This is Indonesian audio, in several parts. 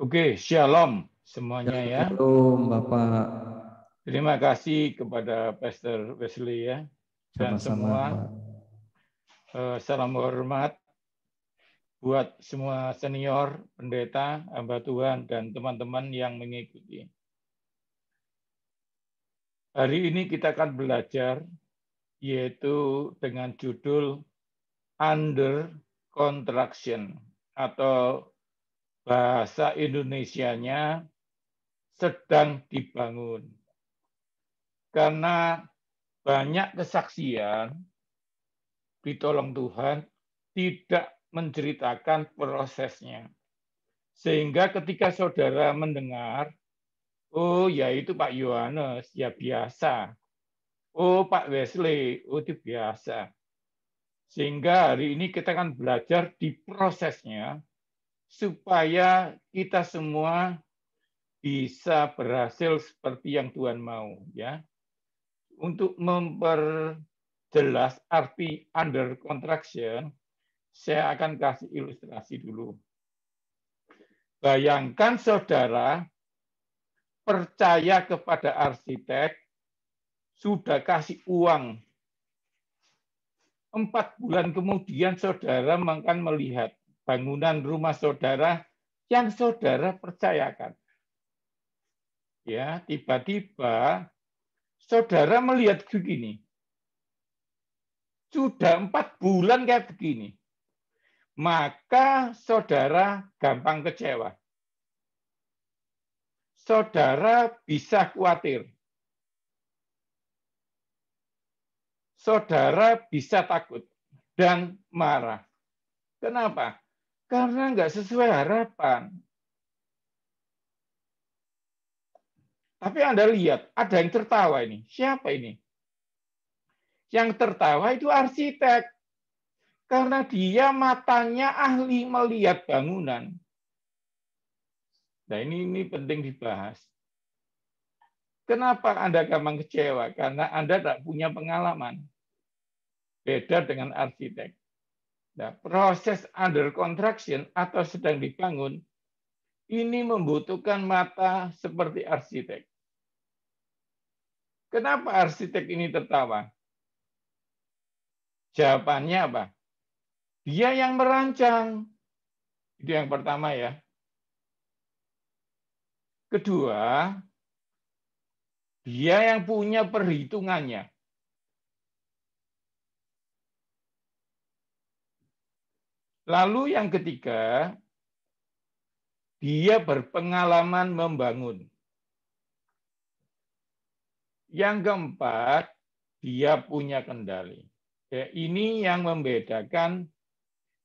Oke, shalom semuanya ya. Shalom Bapak. Terima kasih kepada Pastor Wesley ya. Dan Sama-sama, semua Pak. salam hormat buat semua senior, pendeta, hamba Tuhan, dan teman-teman yang mengikuti. Hari ini kita akan belajar yaitu dengan judul Under Contraction atau bahasa Indonesianya sedang dibangun. Karena banyak kesaksian ditolong Tuhan tidak menceritakan prosesnya. Sehingga ketika saudara mendengar, oh ya itu Pak Yohanes, ya biasa. Oh Pak Wesley, oh itu biasa. Sehingga hari ini kita akan belajar di prosesnya supaya kita semua bisa berhasil seperti yang Tuhan mau, ya. Untuk memperjelas arti under contraction, saya akan kasih ilustrasi dulu. Bayangkan saudara percaya kepada arsitek, sudah kasih uang. 4 bulan kemudian saudara akan melihat bangunan rumah saudara yang saudara percayakan. Ya, tiba-tiba saudara melihat begini. Sudah 4 bulan kayak begini. Maka saudara gampang kecewa. Saudara bisa khawatir. Saudara bisa takut dan marah. Kenapa? Karena nggak sesuai harapan. Tapi Anda lihat, ada yang tertawa ini. Siapa ini? Yang tertawa itu arsitek. Karena dia matanya ahli melihat bangunan. Nah ini penting dibahas. Kenapa Anda gampang kecewa? Karena Anda tidak punya pengalaman. Beda dengan arsitek. Nah, proses under contraction atau sedang dibangun, ini membutuhkan mata seperti arsitek. Kenapa arsitek ini tertawa? Jawabannya apa? Dia yang merancang. Itu yang pertama ya. Kedua, dia yang punya perhitungannya. Lalu yang ketiga, dia berpengalaman membangun. Yang keempat, dia punya kendali. Ya, ini yang membedakan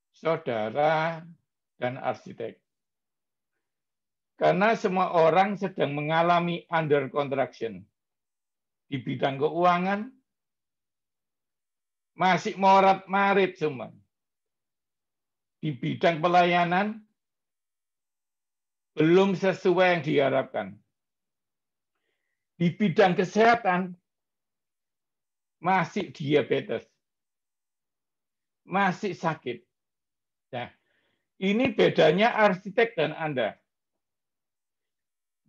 saudara dan arsitek. Karena semua orang sedang mengalami under contraction. Di bidang keuangan, masih morat-marit semua. Di bidang pelayanan, belum sesuai yang diharapkan. Di bidang kesehatan, masih diabetes. Masih sakit. Nah, ini bedanya arsitek dan Anda.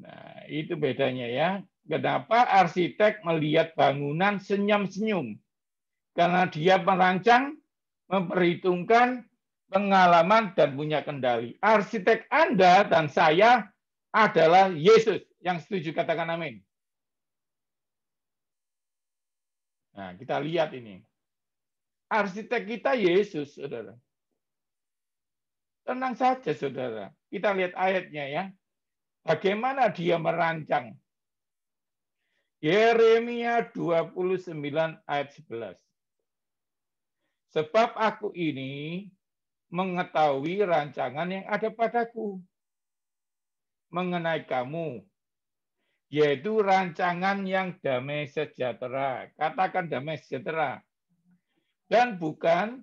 Nah, itu bedanya ya. Kenapa arsitek melihat bangunan senyum-senyum? Karena dia merancang, memperhitungkan pengalaman dan punya kendali. Arsitek Anda dan saya adalah Yesus. Yang setuju katakan amin. Nah, kita lihat ini. Arsitek kita Yesus, saudara. Tenang saja, saudara. Kita lihat ayatnya ya. Bagaimana dia merancang. Yeremia 29 ayat 11. Sebab aku ini mengetahui rancangan yang ada padaku mengenai kamu, yaitu rancangan yang damai sejahtera. Katakan damai sejahtera. Dan bukan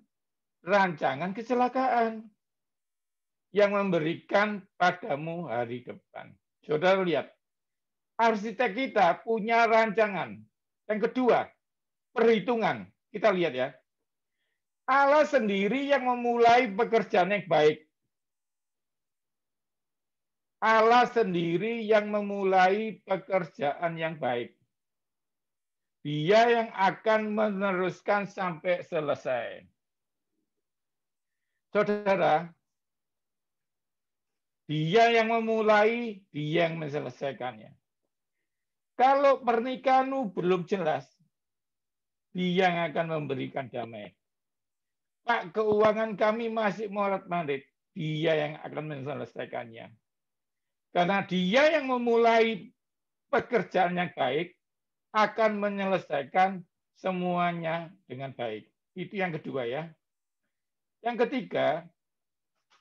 rancangan kecelakaan yang memberikan padamu hari depan. Saudara lihat, arsitek kita punya rancangan. Yang kedua, perhitungan. Kita lihat ya. Allah sendiri yang memulai pekerjaan yang baik. Allah sendiri yang memulai pekerjaan yang baik. Dia yang akan meneruskan sampai selesai. Saudara, Dia yang memulai, Dia yang menyelesaikannya. Kalau pernikahanmu belum jelas, Dia yang akan memberikan damai. Pak, keuangan kami masih morat-marit, Dia yang akan menyelesaikannya. Karena Dia yang memulai pekerjaan yang baik, akan menyelesaikan semuanya dengan baik. Itu yang kedua ya. Yang ketiga,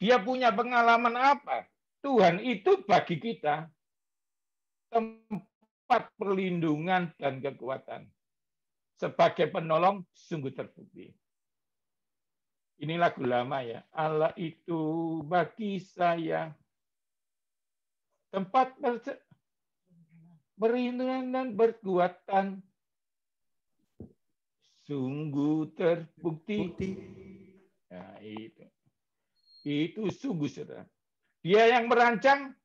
Dia punya pengalaman apa? Tuhan itu bagi kita tempat perlindungan dan kekuatan. Sebagai penolong sungguh terbukti. Ini lagu lama ya. Allah itu bagi saya tempat perlindungan dan berkuatan. Sungguh terbukti. Nah, itu sungguh, saudara. Dia yang merancang,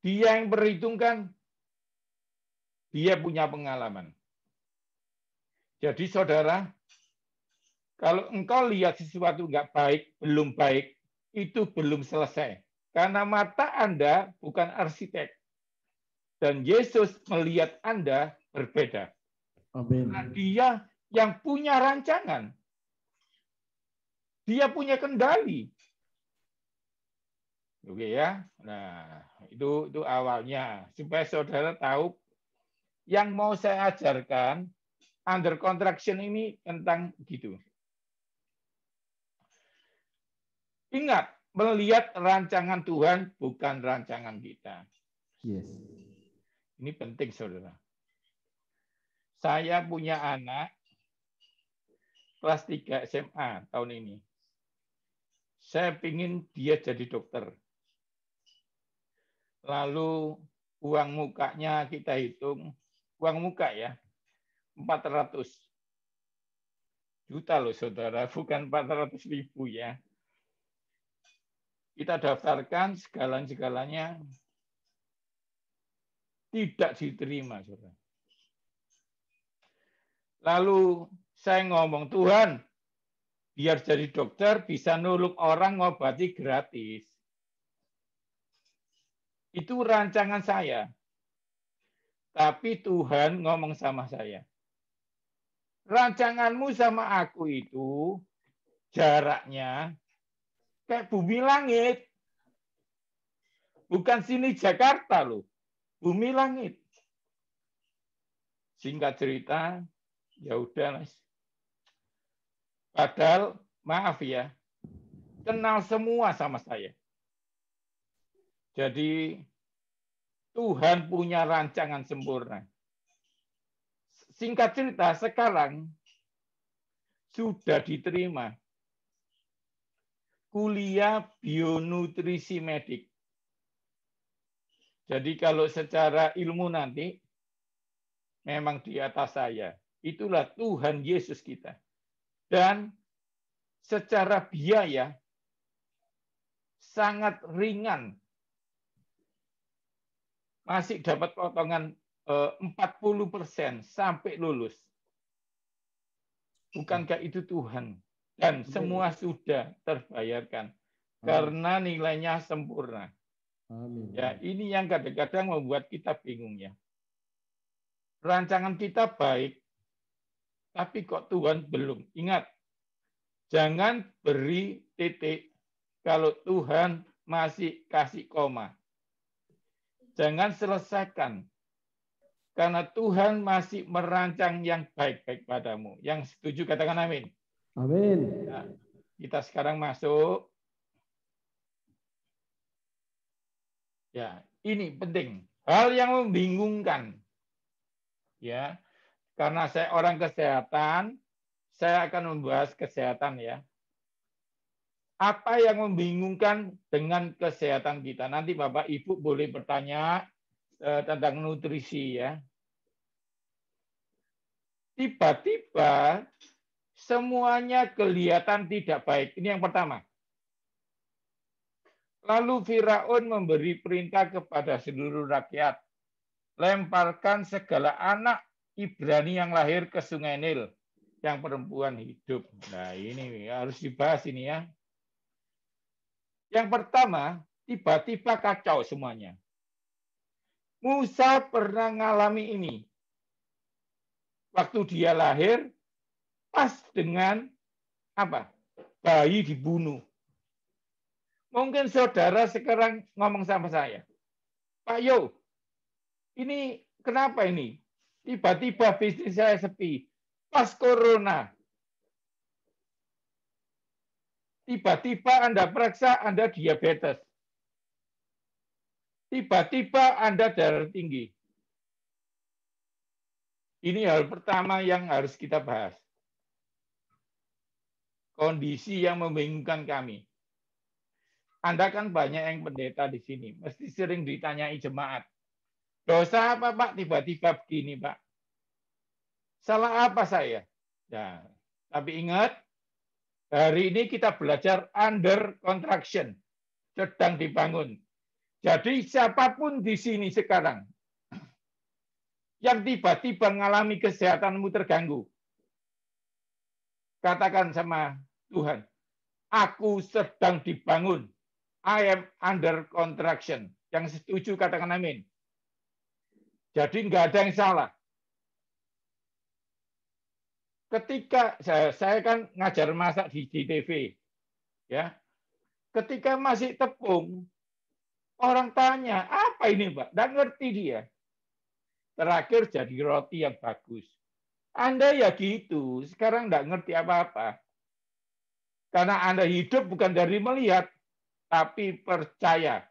Dia yang berhitungkan, Dia punya pengalaman. Jadi saudara, kalau engkau lihat sesuatu nggak baik, belum baik, itu belum selesai. Karena mata Anda bukan arsitek. Dan Yesus melihat Anda berbeda. Amin. Nah, Dia yang punya rancangan. Dia punya kendali. Oke ya. Nah, itu awalnya supaya saudara tahu yang mau saya ajarkan under contraction ini tentang gitu. Ingat, melihat rancangan Tuhan bukan rancangan kita. Yes. Ini penting, saudara. Saya punya anak kelas 3 SMA tahun ini. Saya ingin dia jadi dokter. Lalu uang mukanya kita hitung, uang muka ya, 400 juta loh saudara, bukan 400.000 ya. Kita daftarkan segala-galanya tidak diterima, saudara. Lalu saya ngomong, Tuhan, biar jadi dokter bisa nuluk orang ngobati gratis. Itu rancangan saya. Tapi Tuhan ngomong sama saya. Rancanganmu sama aku itu jaraknya kayak bumi langit. Bukan sini Jakarta loh. Bumi langit. Singkat cerita, ya udah, Mas. Padahal maaf ya, kenal semua sama saya. Jadi Tuhan punya rancangan sempurna. Singkat cerita, sekarang sudah diterima kuliah bionutrisi medik. Jadi kalau secara ilmu nanti memang di atas saya. Itulah Tuhan Yesus kita. Dan secara biaya sangat ringan. Masih dapat potongan 40% sampai lulus. Bukankah itu Tuhan? Dan semua sudah terbayarkan. Karena nilainya sempurna. Amin. Ya, ini yang kadang-kadang membuat kita bingung ya. Rancangan kita baik, tapi kok Tuhan belum. Ingat, jangan beri titik kalau Tuhan masih kasih koma. Jangan selesaikan. Karena Tuhan masih merancang yang baik-baik padamu. Yang setuju katakan amin. Amin. Nah, kita sekarang masuk. Ya, ini penting. Hal yang membingungkan. Ya, karena saya orang kesehatan, saya akan membahas kesehatan ya. Apa yang membingungkan dengan kesehatan kita? Nanti Bapak Ibu boleh bertanya tentang nutrisi ya. Tiba-tiba semuanya kelihatan tidak baik. Ini yang pertama. Lalu Firaun memberi perintah kepada seluruh rakyat, lemparkan segala anak Ibrani yang lahir ke Sungai Nil, yang perempuan hidup. Nah, ini harus dibahas ini ya. Yang pertama, tiba-tiba kacau semuanya. Musa pernah mengalami ini. Waktu dia lahir, pas dengan apa? Bayi dibunuh. Mungkin saudara sekarang ngomong sama saya, Pak Yo, ini kenapa ini? Tiba-tiba bisnis saya sepi. Pas corona. Tiba-tiba Anda periksa Anda diabetes. Tiba-tiba Anda darah tinggi. Ini hal pertama yang harus kita bahas. Kondisi yang membingungkan kami. Anda kan banyak yang pendeta di sini. Mesti sering ditanyai jemaat. Dosa apa Pak? Tiba-tiba begini Pak. Salah apa saya? Ya, tapi ingat, hari ini kita belajar under construction. Sedang dibangun. Jadi siapapun di sini sekarang yang tiba-tiba mengalami kesehatanmu terganggu, katakan sama Tuhan, aku sedang dibangun. I am under construction. Yang setuju katakan amin. Jadi nggak ada yang salah. Ketika saya kan ngajar masak di TV, ya. Ketika masih tepung, orang tanya, apa ini Pak? Nggak ngerti dia. Terakhir jadi roti yang bagus. Anda ya gitu, sekarang nggak ngerti apa-apa. Karena Anda hidup bukan dari melihat, tapi percaya.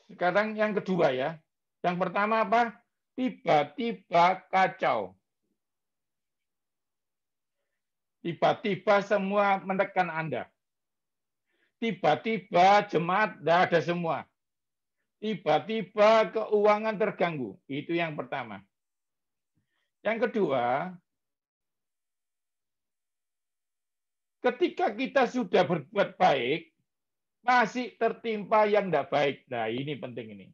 Sekarang yang kedua ya. Yang pertama apa? Tiba-tiba kacau. Tiba-tiba semua menekan Anda. Tiba-tiba jemaat tidak ada semua. Tiba-tiba keuangan terganggu. Itu yang pertama. Yang kedua, ketika kita sudah berbuat baik, masih tertimpa yang tidak baik. Nah, ini penting ini.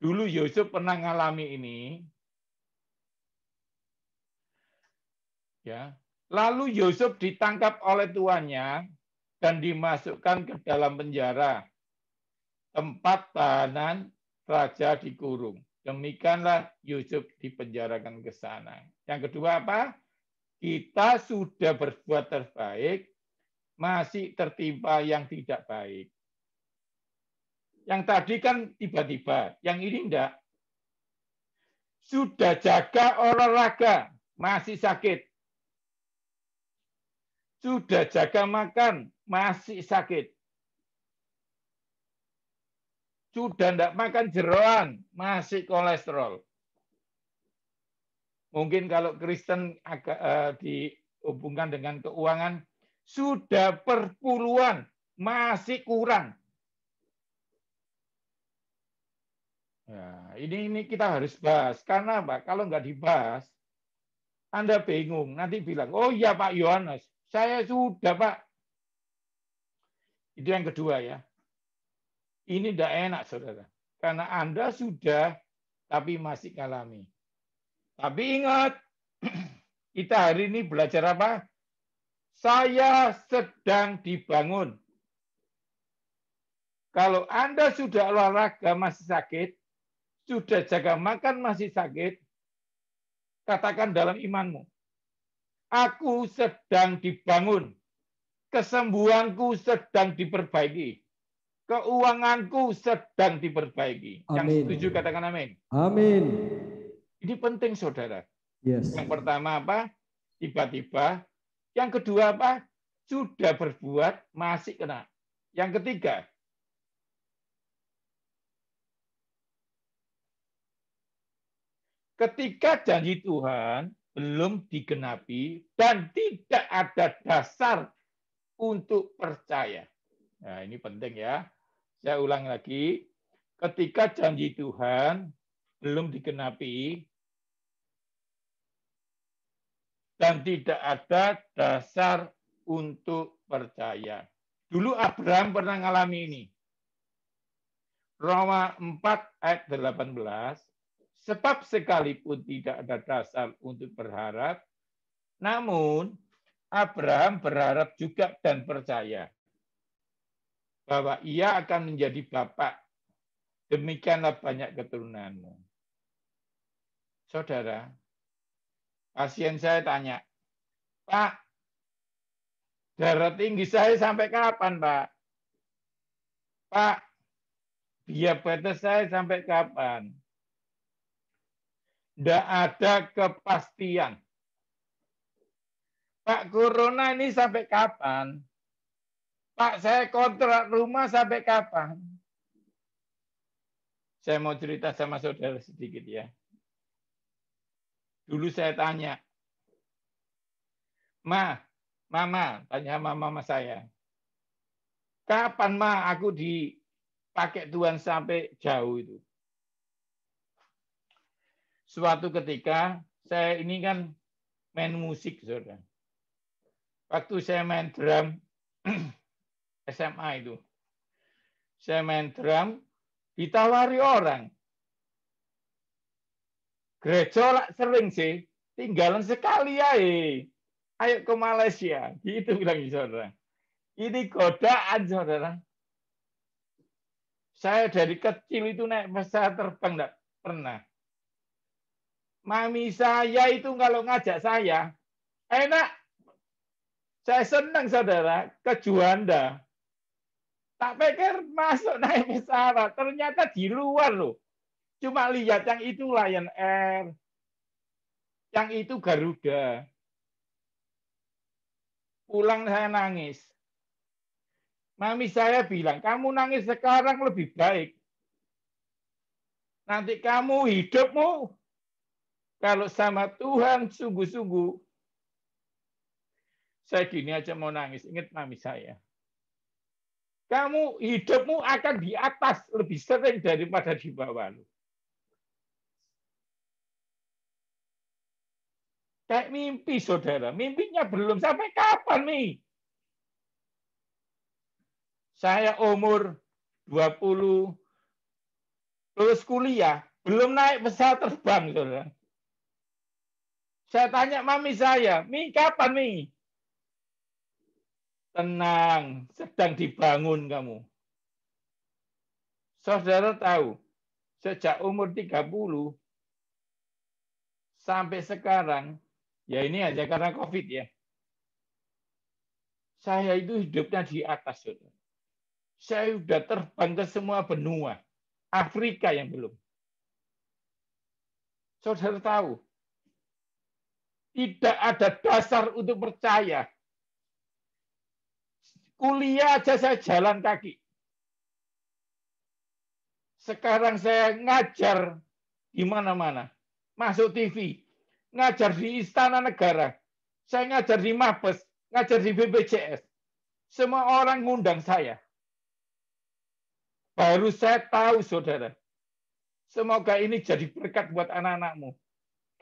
Dulu Yusuf pernah mengalami ini. Ya. Lalu Yusuf ditangkap oleh tuannya dan dimasukkan ke dalam penjara. Tempat tahanan raja dikurung. Demikianlah Yusuf dipenjarakan ke sana. Yang kedua apa? Kita sudah berbuat terbaik, masih tertimpa yang tidak baik. Yang tadi kan tiba-tiba, yang ini enggak. Sudah jaga olahraga, masih sakit. Sudah jaga makan, masih sakit. Sudah enggak makan jeroan, masih kolesterol. Mungkin kalau Kristen agak dihubungkan dengan keuangan, sudah perpuluhan, masih kurang. Ya, ini kita harus bahas. Karena apa? Kalau nggak dibahas, Anda bingung. Nanti bilang, oh iya Pak Yohanes, saya sudah Pak. Itu yang kedua ya. Ini tidak enak, saudara. Karena Anda sudah, tapi masih ngalami. Tapi ingat, kita hari ini belajar apa? Saya sedang dibangun. Kalau Anda sudah olahraga masih sakit, sudah jaga makan masih sakit, katakan dalam imanmu, aku sedang dibangun. Kesembuhanku sedang diperbaiki. Keuanganku sedang diperbaiki. Amin. Yang setuju katakan amin. Amin. Ini penting saudara. Yes. Yang pertama apa? Tiba-tiba. Yang kedua apa? Sudah berbuat masih kena. Yang ketiga, ketika janji Tuhan belum digenapi dan tidak ada dasar untuk percaya. Nah, ini penting ya. Saya ulang lagi. Ketika janji Tuhan belum digenapi dan tidak ada dasar untuk percaya. Dulu Abraham pernah ngalami ini. Roma 4 ayat 18, sebab sekalipun tidak ada dasar untuk berharap, namun Abraham berharap juga dan percaya bahwa ia akan menjadi bapak. Demikianlah banyak keturunanmu. Saudara, pasien saya tanya, Pak, darah tinggi saya sampai kapan, Pak? Pak, diabetes saya sampai kapan? Tidak ada kepastian. Pak, corona ini sampai kapan? Pak, saya kontrak rumah sampai kapan? Saya mau cerita sama saudara sedikit ya. Dulu saya tanya, Mama, tanya mama saya, kapan aku dipakai Tuhan sampai jauh itu? Suatu ketika, saya ini kan main musik, saudara. Waktu saya main drum, SMA itu, saya main drum, ditawari orang. Gereja sering sih, tinggalan sekali ya. Ayo ke Malaysia. Gitu bilang saudara. Ini godaan saudara. Saya dari kecil itu naik pesawat terbang enggak pernah. Mami saya itu kalau ngajak saya, enak. Saya senang saudara, ke Juanda. Tak pikir masuk naik pesawat, ternyata di luar loh. Cuma lihat yang itu Lion Air, yang itu Garuda. Pulang saya nangis. Mami saya bilang, kamu nangis sekarang lebih baik. Nanti kamu hidupmu, kalau sama Tuhan sungguh-sungguh. Saya gini aja mau nangis, ingat mami saya. Kamu hidupmu akan di atas lebih sering daripada di bawah. Kayak mimpi, saudara. Mimpinya belum sampai kapan nih? Saya umur 20, lulus kuliah, belum naik pesawat terbang, saudara. Saya tanya mami saya, Mi, kapan, Mi? Tenang, sedang dibangun kamu. Saudara tahu, sejak umur 30 sampai sekarang, ya ini aja karena COVID ya. Saya itu hidupnya di atas. Saudara. Saya sudah terbang ke semua benua. Afrika yang belum. Saudara tahu, tidak ada dasar untuk percaya. Kuliah aja saya jalan kaki. Sekarang saya ngajar di mana-mana. Masuk TV. Ngajar di Istana Negara. Saya ngajar di Mabes. Ngajar di BPJS. Semua orang ngundang saya. Baru saya tahu, saudara. Semoga ini jadi berkat buat anak-anakmu.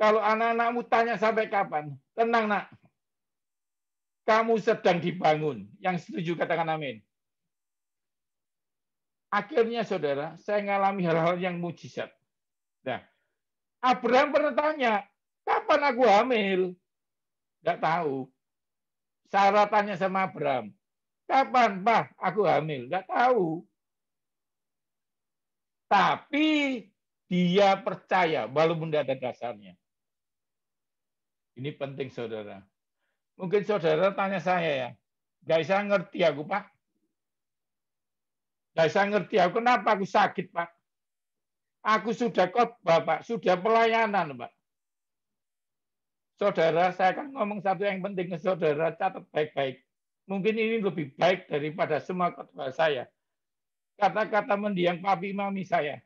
Kalau anak-anakmu tanya sampai kapan, tenang nak. Kamu sedang dibangun. Yang setuju katakan amin. Akhirnya saudara, saya mengalami hal-hal yang mujizat. Nah, Abraham pernah tanya, kapan aku hamil? Tidak tahu. Sarah tanya sama Abraham, kapan Pak aku hamil? Tidak tahu. Tapi dia percaya walaupun tidak ada dasarnya. Ini penting saudara. Mungkin saudara tanya saya ya, nggak bisa ngerti aku Pak. Nggak bisa ngerti aku kenapa aku sakit Pak. Aku sudah khotbah Pak, sudah pelayanan Pak. Saudara, saya akan ngomong satu yang penting ke saudara, catat baik-baik. Mungkin ini lebih baik daripada semua khotbah saya. Kata-kata mendiang papi mami saya.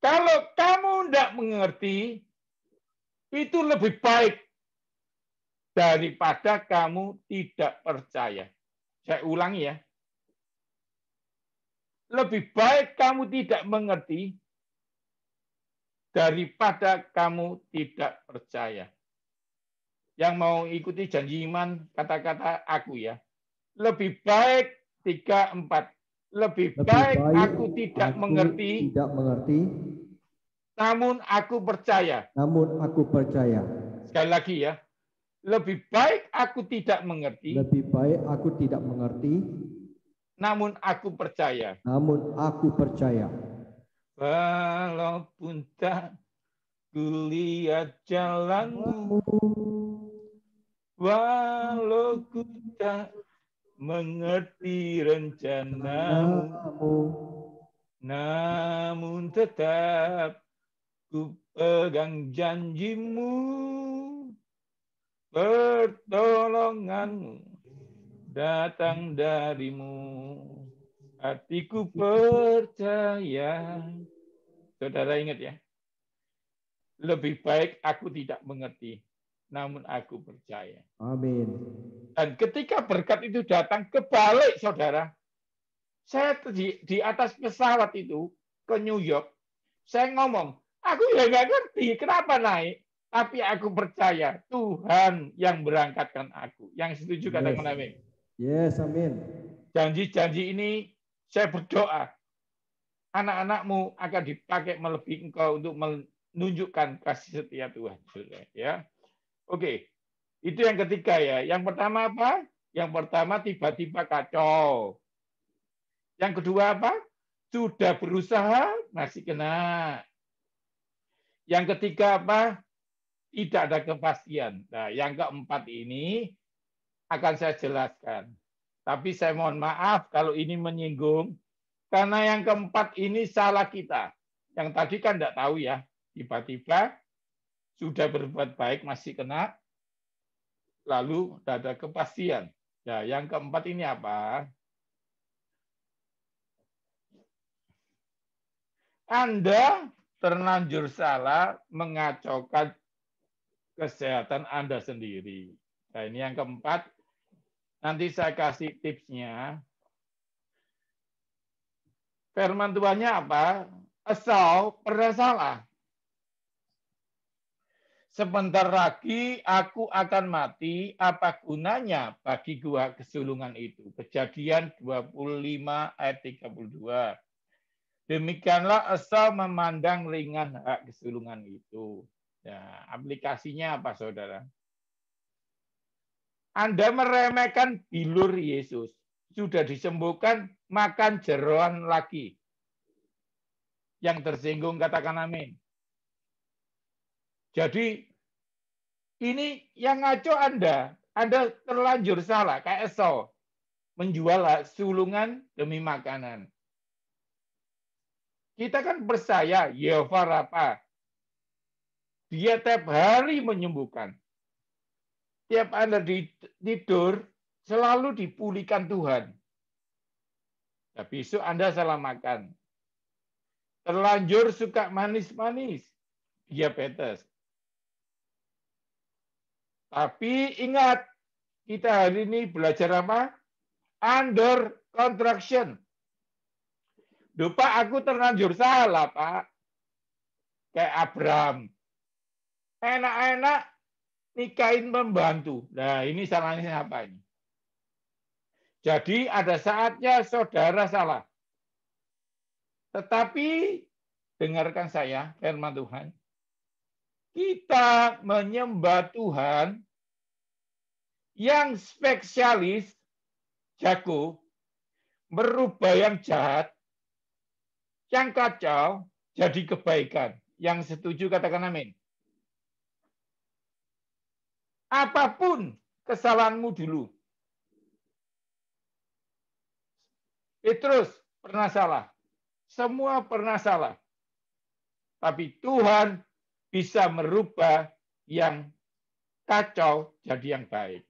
Kalau kamu tidak mengerti, itu lebih baik daripada kamu tidak percaya. Saya ulangi ya. Lebih baik kamu tidak mengerti daripada kamu tidak percaya. Yang mau ikuti janji iman, kata-kata aku ya. Lebih baik 3, 4. Lebih baik aku tidak mengerti, namun aku percaya. Sekali lagi ya. Lebih baik aku tidak mengerti, namun aku percaya. Walaupun tak kulihat jalanmu, walau ku tak mengerti rencanamu, namun tetap ku pegang janjimu, pertolonganmu datang darimu. Hatiku percaya. Saudara ingat ya, lebih baik aku tidak mengerti, namun aku percaya. Amin. Dan ketika berkat itu datang, kebalik saudara. Saya di atas pesawat itu ke New York, saya ngomong, aku ya nggak ngerti kenapa naik, tapi aku percaya Tuhan yang berangkatkan aku. Yang setuju katakan amin. Yes, amin. Janji-janji ini saya berdoa, anak-anakmu akan dipakai melebihi engkau untuk menunjukkan kasih setia Tuhan. Ya, oke. Itu yang ketiga ya. Yang pertama apa? Yang pertama tiba-tiba kacau. Yang kedua apa? Sudah berusaha masih kena. Yang ketiga apa? Tidak ada kepastian. Nah, yang keempat ini akan saya jelaskan. Tapi saya mohon maaf kalau ini menyinggung, karena yang keempat ini salah kita. Yang tadi kan tidak tahu ya, tiba-tiba sudah berbuat baik masih kena, lalu tidak ada kepastian. Nah, yang keempat ini apa? Anda terlanjur salah mengacaukan kesehatan Anda sendiri. Nah, ini yang keempat. Nanti saya kasih tipsnya. Firman Tuhannya apa? Esau pernah salah. Sebentar lagi aku akan mati, apa gunanya bagi gua kesulungan itu? Kejadian 25 ayat 32. Demikianlah Esau memandang ringan hak kesulungan itu. Nah, aplikasinya apa, saudara? Anda meremehkan bilur Yesus. Sudah disembuhkan, makan jeroan lagi. Yang tersinggung katakan amin. Jadi ini yang ngaco Anda. Anda terlanjur salah, kayak Esau. Menjual sulungan demi makanan. Kita kan percaya Yehova Rafa. Dia tiap hari menyembuhkan. Tiap Anda tidur, selalu dipulihkan Tuhan. Nah, besok Anda salah makan. Terlanjur suka manis-manis. Diabetes. Tapi ingat, kita hari ini belajar apa? Under contraction. Duh, Pak, aku terlanjur salah, Pak. Kayak Abraham. Enak-enak nikahin pembantu. Nah, ini salahnya apa ini? Jadi ada saatnya saudara salah. Tetapi, dengarkan saya, firman Tuhan. Kita menyembah Tuhan yang spesialis, jago, merubah yang jahat, yang kacau, jadi kebaikan. Yang setuju katakan amin. Apapun kesalahanmu dulu. Petrus pernah salah. Semua pernah salah. Tapi Tuhan bisa merubah yang kacau jadi yang baik.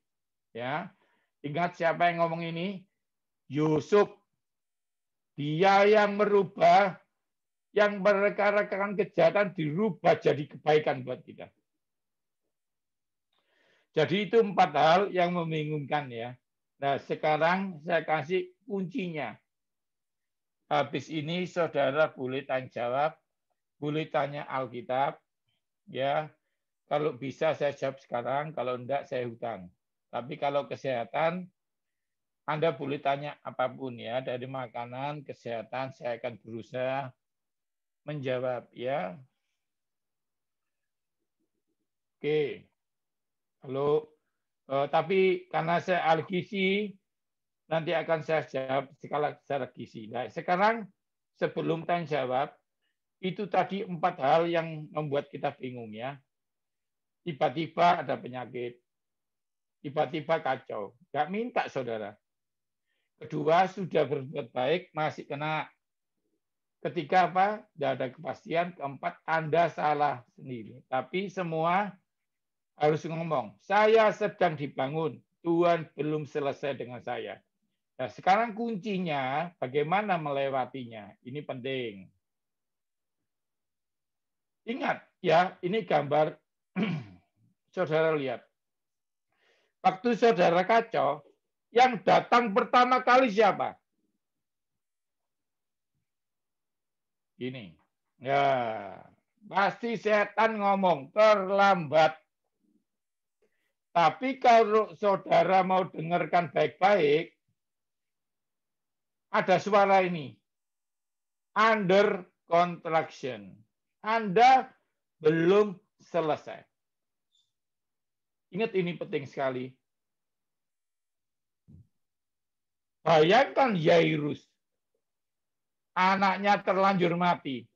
Ya, ingat siapa yang ngomong ini? Yusuf. Dia yang merubah, yang merekan-rekan kejahatan dirubah jadi kebaikan buat kita. Jadi itu 4 hal yang membingungkan ya. Nah, sekarang saya kasih kuncinya. Habis ini saudara boleh tanya jawab, boleh tanya Alkitab, ya. Kalau bisa saya jawab sekarang, kalau enggak saya hutang. Tapi kalau kesehatan, Anda boleh tanya apapun ya, dari makanan, kesehatan, saya akan berusaha menjawab ya. Oke. Halo. Tapi karena saya ahli gizi, nanti akan saya jawab secara gizi. Nah, sekarang sebelum tanya jawab, itu tadi 4 hal yang membuat kita bingung ya. Tiba-tiba ada penyakit, tiba-tiba kacau. Nggak minta, saudara. Kedua, sudah berbuat baik, masih kena. Ketiga, apa? Tidak ada kepastian. Keempat, Anda salah sendiri. Tapi semua harus ngomong, saya sedang dibangun. Tuhan belum selesai dengan saya. Nah, sekarang kuncinya bagaimana melewatinya. Ini penting. Ingat, ya, ini gambar. Saudara lihat. Waktu saudara kacau, yang datang pertama kali siapa? Ini. Ya, pasti setan ngomong terlambat. Tapi kalau saudara mau dengarkan baik-baik, ada suara ini. Under contraction. Anda belum selesai. Ingat, ini penting sekali. Bayangkan Yairus. Anaknya terlanjur mati.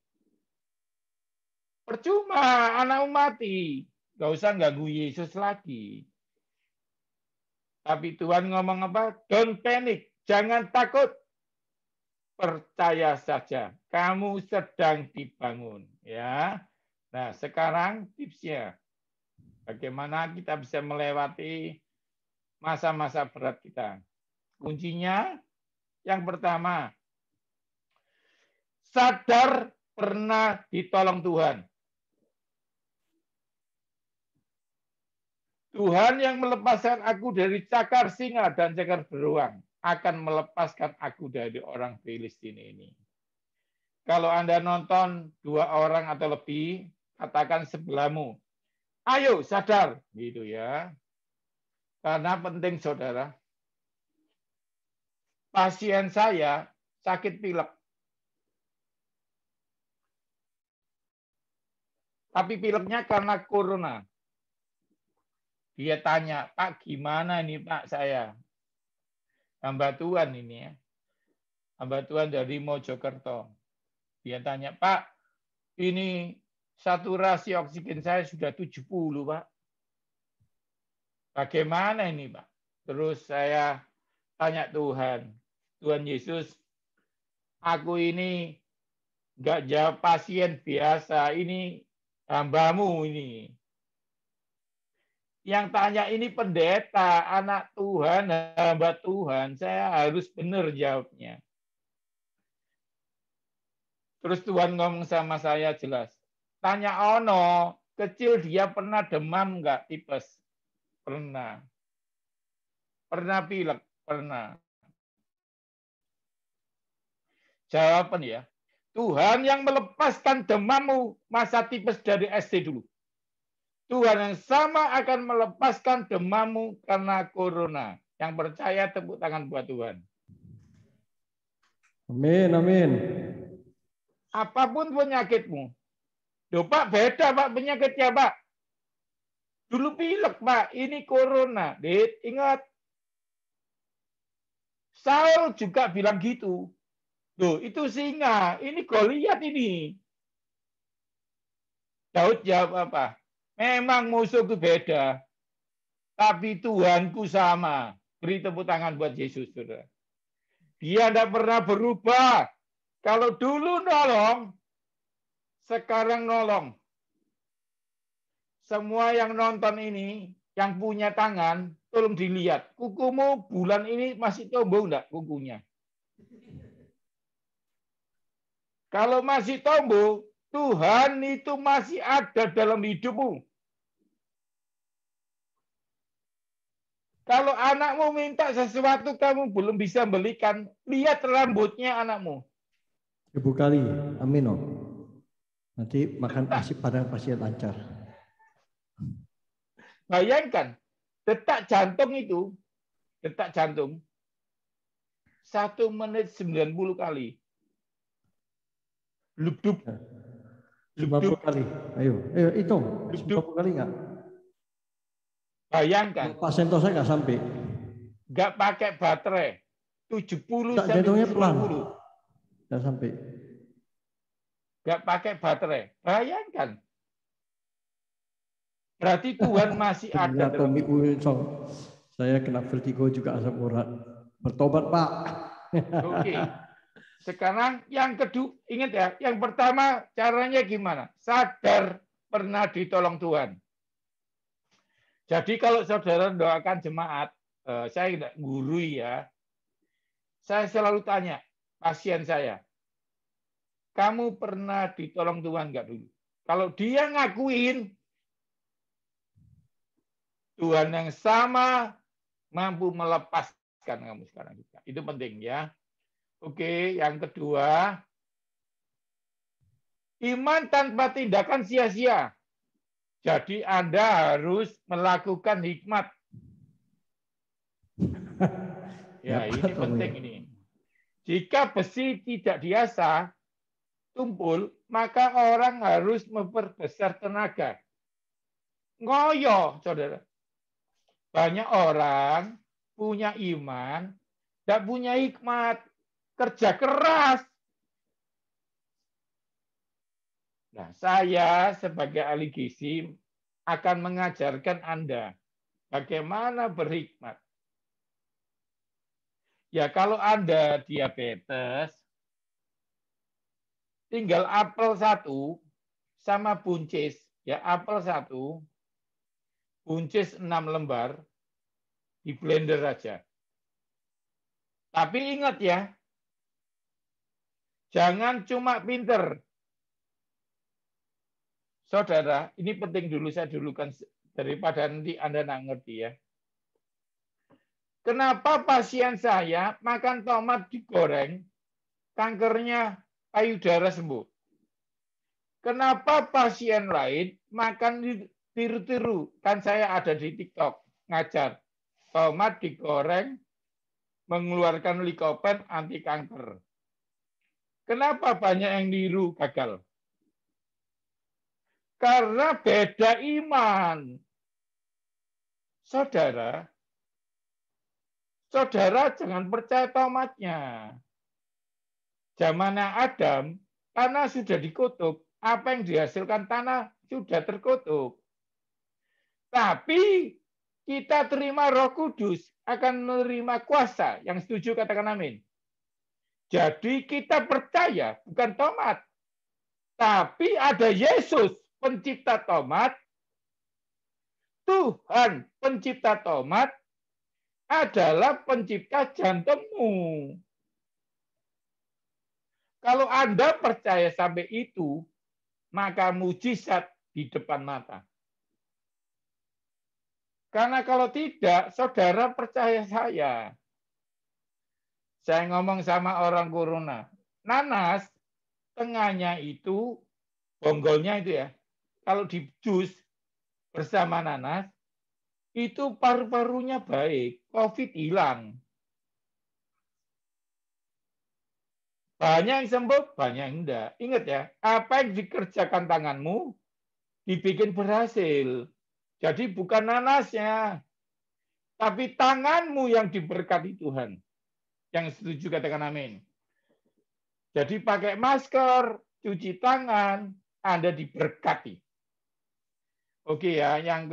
Percuma, anakmu mati. Gak usah ganggu Yesus lagi. Tapi Tuhan ngomong apa? Don't panic. Jangan takut. Percaya saja. Kamu sedang dibangun. Ya. Nah, sekarang tipsnya. Bagaimana kita bisa melewati masa-masa berat kita. Kuncinya yang pertama, sadar pernah ditolong Tuhan. Tuhan yang melepaskan aku dari cakar singa dan cakar beruang akan melepaskan aku dari orang Filistin ini. Kalau Anda nonton 2 orang atau lebih, katakan sebelahmu, ayo sadar, gitu ya. Karena penting, saudara. Pasien saya sakit pilek. Tapi pileknya karena corona. Dia tanya, Pak, gimana ini Pak saya? Hamba Tuhan ini ya. Hamba Tuhan dari Mojokerto. Dia tanya, Pak, ini saturasi oksigen saya sudah 70, Pak. Bagaimana ini, Pak? Terus saya tanya Tuhan, Tuhan Yesus, aku ini nggak jawab pasien biasa, ini hambamu ini. Yang tanya ini pendeta, anak Tuhan, hamba Tuhan, saya harus benar jawabnya. Terus Tuhan ngomong sama saya jelas, tanya Ono, kecil dia pernah demam nggak tipes? Pernah. Pernah pilek? Pernah. Jawaban ya, Tuhan yang melepaskan demammu masa tipes dari SD dulu. Tuhan yang sama akan melepaskan demammu karena corona. Yang percaya tepuk tangan buat Tuhan. Amin, amin. Apapun penyakitmu. Duh, Pak, beda Pak penyakitnya Pak. Dulu pilek Pak, ini corona. Ingat. Saul juga bilang gitu. Loh, itu singa. Ini Goliat ini. Daud jawab apa? Memang musuh itu beda. Tapi Tuhanku sama. Beri tepuk tangan buat Yesus, saudara. Dia tidak pernah berubah. Kalau dulu nolong, sekarang nolong. Semua yang nonton ini, yang punya tangan, tolong dilihat. Kukumu bulan ini masih tumbuh enggak kukunya? Kalau masih tumbuh, Tuhan itu masih ada dalam hidupmu. Kalau anakmu minta sesuatu kamu belum bisa belikan, lihat rambutnya anakmu. 1000 kali, amin om. Nanti makan nasi padang pasti lancar. Bayangkan, detak jantung itu, detak jantung, 1 menit 90 kali. Lub-dub. 50 kali. Ayo hitung. 50 kali enggak? Bayangkan. Pak Sentosa enggak sampai. Enggak pakai baterai. 70 sampai jantungnya 90. pelan. Enggak sampai. Enggak pakai baterai. Bayangkan. Berarti Tuhan masih ada dalam Tommy hidup. Wilson. Saya kena vertigo juga asam urat. Bertobat, Pak. Oke. Sekarang yang kedua, ingat ya, yang pertama caranya gimana? Sadar pernah ditolong Tuhan. Jadi kalau saudara doakan jemaat, saya tidak gurui ya, saya selalu tanya pasien saya, kamu pernah ditolong Tuhan nggak dulu? Kalau dia ngakuin, Tuhan yang sama mampu melepaskan kamu sekarang juga. Itu penting ya. Oke, yang kedua, iman tanpa tindakan sia-sia. Jadi Anda harus melakukan hikmat. Ya, ini penting ini. Jika besi tidak diasah, tumpul, maka orang harus memperbesar tenaga. Ngoyo, saudara. Banyak orang punya iman, tidak punya hikmat, kerja keras. Nah, saya sebagai ahli gizi akan mengajarkan Anda bagaimana berhikmat. Ya, kalau Anda diabetes, tinggal apel 1 sama buncis. Ya, apel 1, buncis 6 lembar, di blender aja. Tapi ingat ya, jangan cuma pinter. Saudara, ini penting dulu saya dulukan daripada nanti Anda nggak ngerti ya. Kenapa pasien saya makan tomat digoreng, kankernya payudara sembuh? Kenapa pasien lain makan tiru-tiru? Kan saya ada di TikTok ngajar. Tomat digoreng, mengeluarkan likopen anti kanker. Kenapa banyak yang niru gagal? Karena beda iman. Saudara jangan percaya tomatnya. Zamannya Adam, tanah sudah dikutuk. Apa yang dihasilkan tanah sudah terkutuk. Tapi kita terima Roh Kudus akan menerima kuasa. Yang setuju katakan amin. Jadi kita percaya bukan tomat. Tapi ada Yesus pencipta tomat. Tuhan pencipta tomat adalah pencipta jantungmu. Kalau Anda percaya sampai itu, maka mujizat di depan mata. Karena kalau tidak, saudara percaya saya. Saya ngomong sama orang corona. Nanas, tengahnya itu, bonggolnya itu ya, kalau di jus bersama nanas, itu paru-parunya baik, COVID hilang. Banyak yang sembuh, banyak yang enggak. Ingat ya, apa yang dikerjakan tanganmu, dibikin berhasil. Jadi bukan nanasnya, tapi tanganmu yang diberkati Tuhan. Yang setuju katakan amin. Jadi pakai masker, cuci tangan, Anda diberkati. Oke ya, yang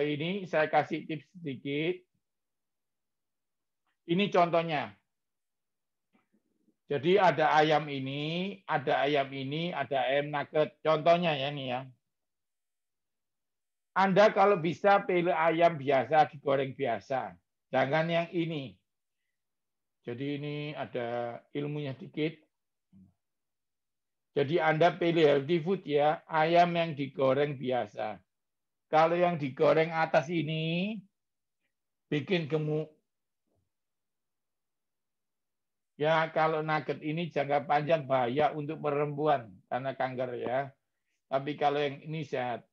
ini saya kasih tips sedikit. Ini contohnya. Jadi ada ayam ini, ada ayam ini, ada ayam nugget. Contohnya ya nih ya. Anda kalau bisa pilih ayam biasa, digoreng biasa. Jangan yang ini. Jadi ini ada ilmunya dikit. Jadi Anda pilih healthy food ya, ayam yang digoreng biasa. Kalau yang digoreng atas ini, bikin gemuk. Ya, kalau nugget ini jangka panjang bahaya untuk perempuan karena kanker ya. Tapi kalau yang ini sehat.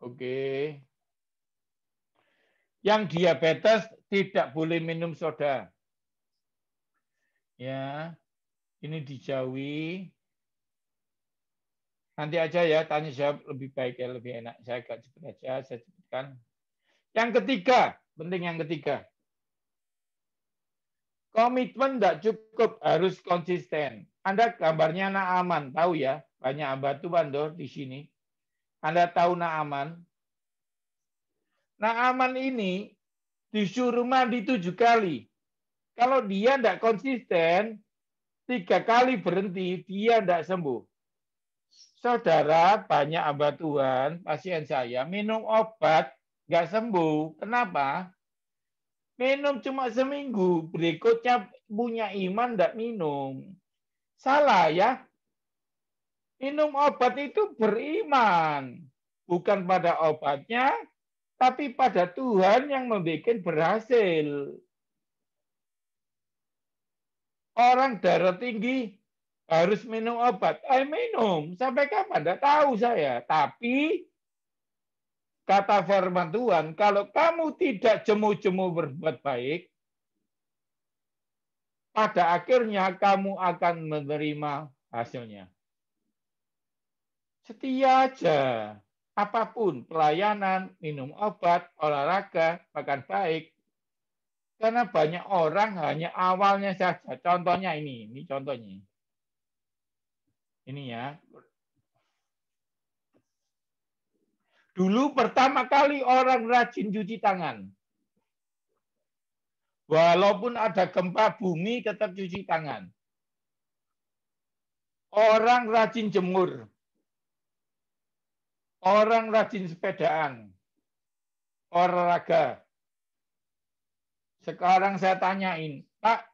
Oke. Yang diabetes tidak boleh minum soda. Ya, ini dijauhi. Nanti aja ya, tanya jawab lebih baik ya, lebih enak. Saya agak cepat aja, saya sebutkan. Yang ketiga, penting yang ketiga. Komitmen tidak cukup, harus konsisten. Anda gambarnya Naaman, tahu ya? Banyak hamba Tuhan di sini. Anda tahu Naaman? Naaman ini disuruh mandi 7 kali. Kalau dia tidak konsisten, 3 kali berhenti, dia tidak sembuh. Saudara, banyak hamba Tuhan, pasien saya, minum obat, nggak sembuh. Kenapa? Minum cuma seminggu, berikutnya punya iman nggak minum. Salah ya. Minum obat itu beriman. Bukan pada obatnya, tapi pada Tuhan yang membuat berhasil. Orang darah tinggi harus minum obat. Minum. Sampai kapan? Tidak tahu saya. Tapi kata firman Tuhan, kalau kamu tidak jemu-jemu berbuat baik, pada akhirnya kamu akan menerima hasilnya. Setia aja. Apapun, pelayanan, minum obat, olahraga, makan baik. Karena banyak orang hanya awalnya saja. Contohnya ini contohnya. Ini ya. Dulu pertama kali orang rajin cuci tangan. Walaupun ada gempa bumi tetap cuci tangan. Orang rajin jemur. Orang rajin sepedaan. Olahraga. Sekarang saya tanyain, Pak,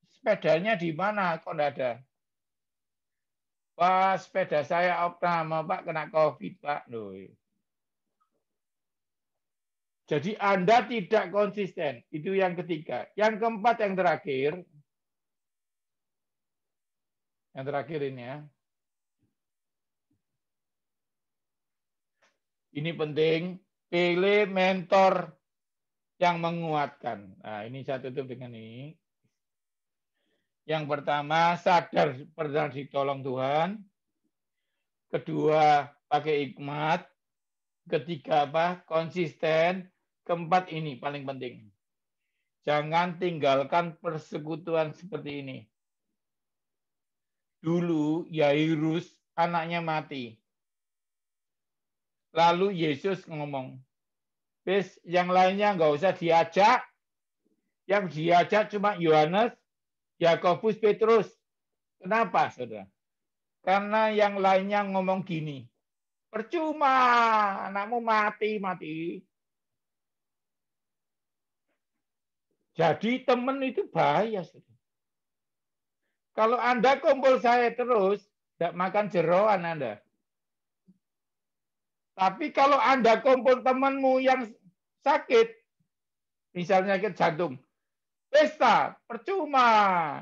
sepedanya di mana? Kok enggak ada? Pak, sepeda saya opname, Pak, kena COVID, Pak. Loh. Jadi Anda tidak konsisten. Itu yang ketiga. Yang keempat, yang terakhir. Yang terakhir ini ya. Ini penting. Pilih mentor yang menguatkan. Nah, ini saya tutup dengan ini. Yang pertama, sadar pernah ditolong Tuhan. Kedua, pakai hikmat. Ketiga, konsisten. Keempat, ini paling penting. Jangan tinggalkan persekutuan seperti ini. Dulu Yairus anaknya mati. Lalu Yesus ngomong, yang lainnya nggak usah diajak. Yang diajak cuma Yohanes, Yakobus, Petrus. Kenapa, saudara? Karena yang lainnya ngomong gini, percuma, anakmu mati. Jadi teman itu bahaya, saudara. Kalau Anda kumpul saya terus, tidak makan jeroan Anda. Tapi kalau Anda kumpul temanmu yang sakit, misalnya sakit jantung, pesta, percuma.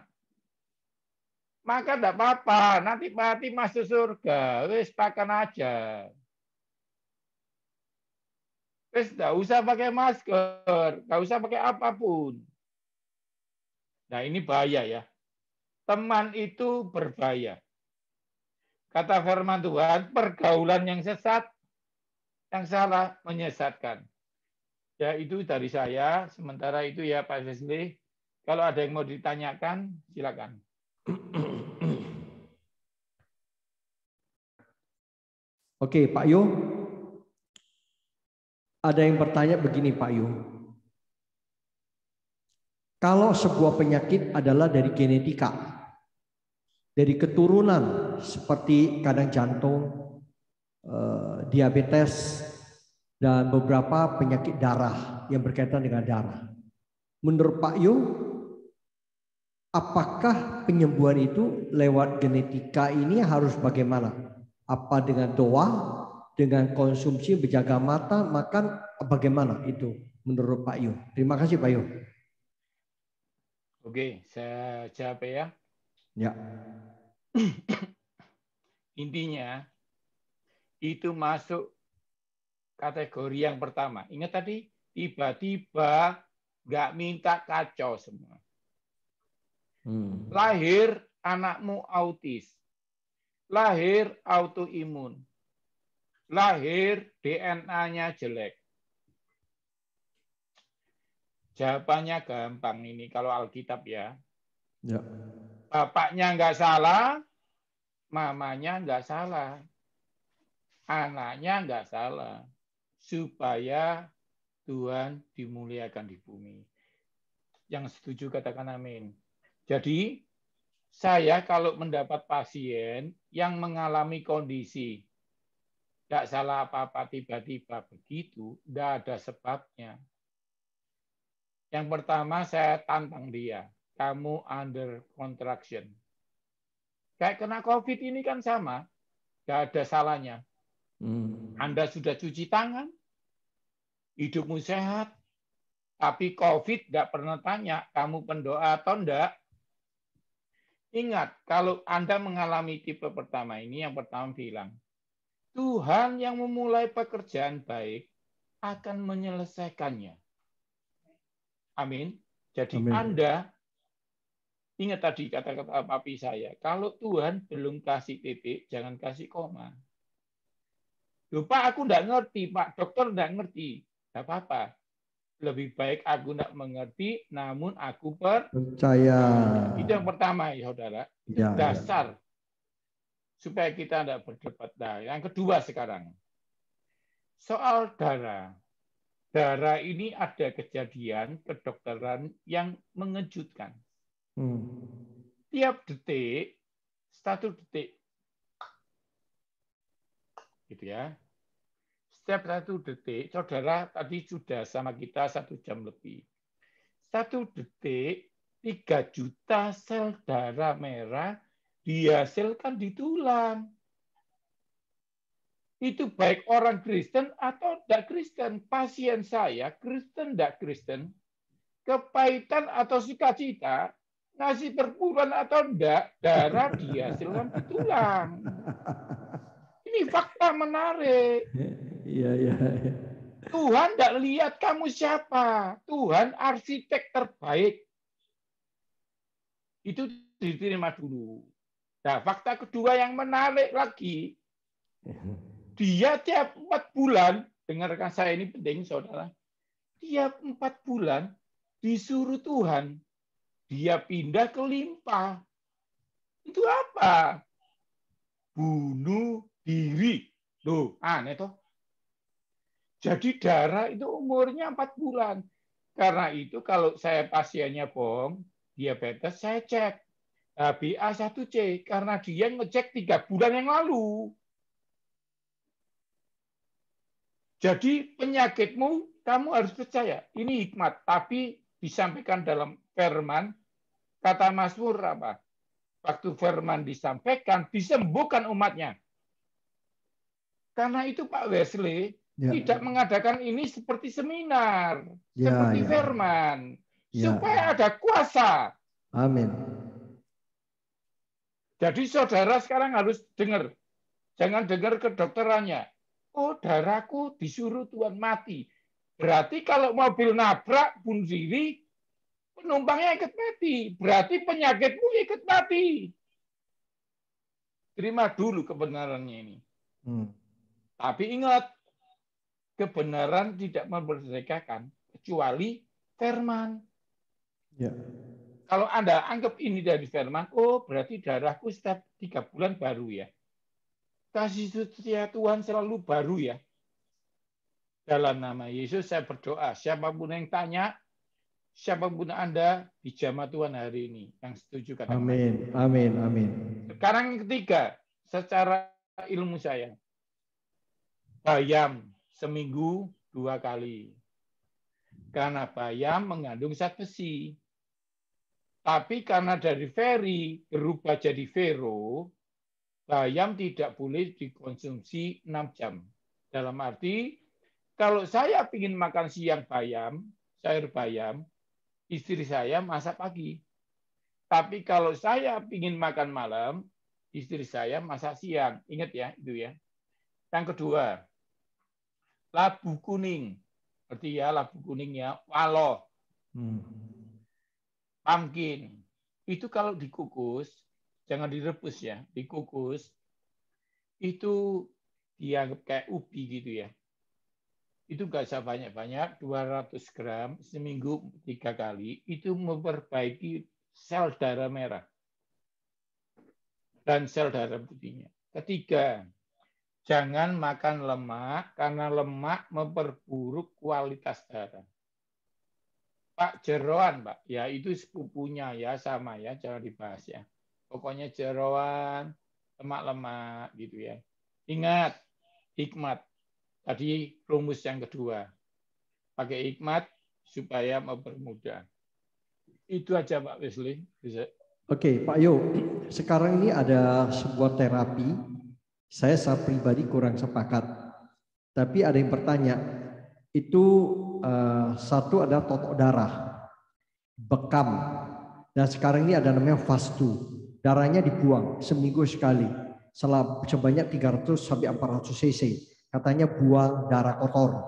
Maka tidak apa-apa, nanti mati masuk surga. Wis pakan aja. Wis tidak usah pakai masker, tidak usah pakai apapun. Nah ini bahaya ya. Teman itu berbahaya. Kata firman Tuhan, pergaulan yang sesat, yang salah menyesatkan. Ya itu dari saya. Sementara itu ya Pak Wesley. Kalau ada yang mau ditanyakan, silakan. Oke, Pak Yo. Ada yang bertanya begini, Pak Yo. Kalau sebuah penyakit adalah dari genetika, dari keturunan seperti kadang jantung, diabetes, dan beberapa penyakit darah yang berkaitan dengan darah. Menurut Pak Yo, apakah penyembuhan itu lewat genetika ini harus bagaimana? Apa dengan doa, dengan konsumsi, berjaga mata, makan, bagaimana itu menurut Pak Yo? Terima kasih Pak Yo. Oke, saya jawab ya. Ya. Intinya itu masuk kategori yang pertama. Ingat tadi, tiba-tiba nggak minta kacau semua. Lahir anakmu autis. Lahir autoimun. Lahir DNA-nya jelek. Jawabannya gampang ini kalau Alkitab ya. Ya. Bapaknya nggak salah, mamanya nggak salah, anaknya nggak salah, supaya Tuhan dimuliakan di bumi. Yang setuju katakan amin. Jadi saya kalau mendapat pasien yang mengalami kondisi nggak salah apa-apa tiba-tiba begitu, nggak ada sebabnya. Yang pertama saya tantang dia, kamu under contraction. Kayak kena COVID ini kan sama, nggak ada salahnya. Anda sudah cuci tangan, hidupmu sehat, tapi COVID nggak pernah tanya, kamu pendoa atau enggak. Ingat, kalau Anda mengalami tipe pertama ini, yang pertama bilang, Tuhan yang memulai pekerjaan baik akan menyelesaikannya. Amin. Jadi Amin. Anda, ingat tadi kata-kata papi saya, kalau Tuhan belum kasih titik, jangan kasih koma. Loh, Pak, aku enggak ngerti, Pak. Dokter enggak ngerti. Enggak apa-apa. Lebih baik aku enggak mengerti, namun aku percaya. Itu yang pertama, ya saudara. Itu Ya, dasar. Ya. Supaya kita enggak berdebat. Nah, yang kedua sekarang. Soal darah. Darah ini ada kejadian kedokteran yang mengejutkan. Tiap detik, 1 detik. Gitu ya. Setiap 1 detik, saudara tadi sudah sama kita 1 jam lebih. 1 detik, 3 juta sel darah merah dihasilkan di tulang. Itu baik orang Kristen atau tidak Kristen. Pasien saya, Kristen tidak Kristen, kepahitan atau sukacita, ngasih perpuluhan atau tidak, darah dihasilkan di tulang. Ini fakta menarik. Iya, iya. Tuhan tidak lihat kamu siapa. Tuhan arsitek terbaik. Itu diterima dulu. Nah, fakta kedua yang menarik lagi, dia tiap 4 bulan, dengarkan saya ini penting, saudara, tiap 4 bulan disuruh Tuhan, dia pindah ke limpa. Itu apa? Bunuh diri. Loh, aneh toh. Jadi darah itu umurnya 4 bulan. Karena itu kalau saya pasiennya bohong, diabetes, saya cek HbA1c karena dia ngecek 3 bulan yang lalu. Jadi penyakitmu kamu harus percaya. Ini hikmat, tapi disampaikan dalam firman. Kata Mazmur apa? Waktu firman disampaikan, disembuhkan umatnya. Karena itu Pak Wesley tidak mengadakan ini seperti seminar, seperti firman, supaya ada kuasa. Amin. Jadi saudara sekarang harus dengar. Jangan dengar kedokterannya. Oh, darahku disuruh Tuhan mati. Berarti kalau mobil nabrak bunuh diri, penumpangnya ikut mati. Berarti penyakitmu ikut mati. Terima dulu kebenarannya ini. Tapi ingat, kebenaran tidak memerdekakan kecuali firman. Ya. Kalau Anda anggap ini dari firman, oh berarti darahku setiap 3 bulan baru ya. Kasih setia Tuhan selalu baru ya. Dalam nama Yesus saya berdoa, siapapun yang tanya, siapapun Anda di jamaah Tuhan hari ini yang setuju katakan amin. Amin, amin. Sekarang yang ketiga, secara ilmu saya, bayam seminggu 2 kali. Karena bayam mengandung zat besi. Tapi karena dari Ferry berubah jadi Vero, bayam tidak boleh dikonsumsi 6 jam. Dalam arti, kalau saya ingin makan siang bayam, sayur bayam, istri saya masak pagi. Tapi kalau saya ingin makan malam, istri saya masak siang. Ingat ya, itu ya. Yang kedua, labu kuning. Berarti ya labu kuningnya, waloh. Pumpkin. itu kalau dikukus, jangan direbus ya, dikukus, itu dianggap kayak ubi gitu ya. Itu nggak usah banyak-banyak, 200 gram seminggu 3 kali, itu memperbaiki sel darah merah dan sel darah putihnya. Ketiga, jangan makan lemak, karena lemak memperburuk kualitas darah. Pak, jeroan, Pak. Ya, itu sepupunya ya, sama ya, jangan dibahas ya. Pokoknya jeroan, lemak-lemak gitu ya. Ingat, hikmat. Tadi rumus yang kedua. Pakai hikmat supaya mempermudah. Itu aja Pak Wesley. Bisa. Oke, Pak Yo, sekarang ini ada sebuah terapi. Saya pribadi kurang sepakat. Tapi ada yang bertanya, itu satu ada totok darah, bekam, dan sekarang ini ada namanya fastu. Darahnya dibuang seminggu sekali, sebanyak 300 sampai 400 cc. Katanya buang darah kotor.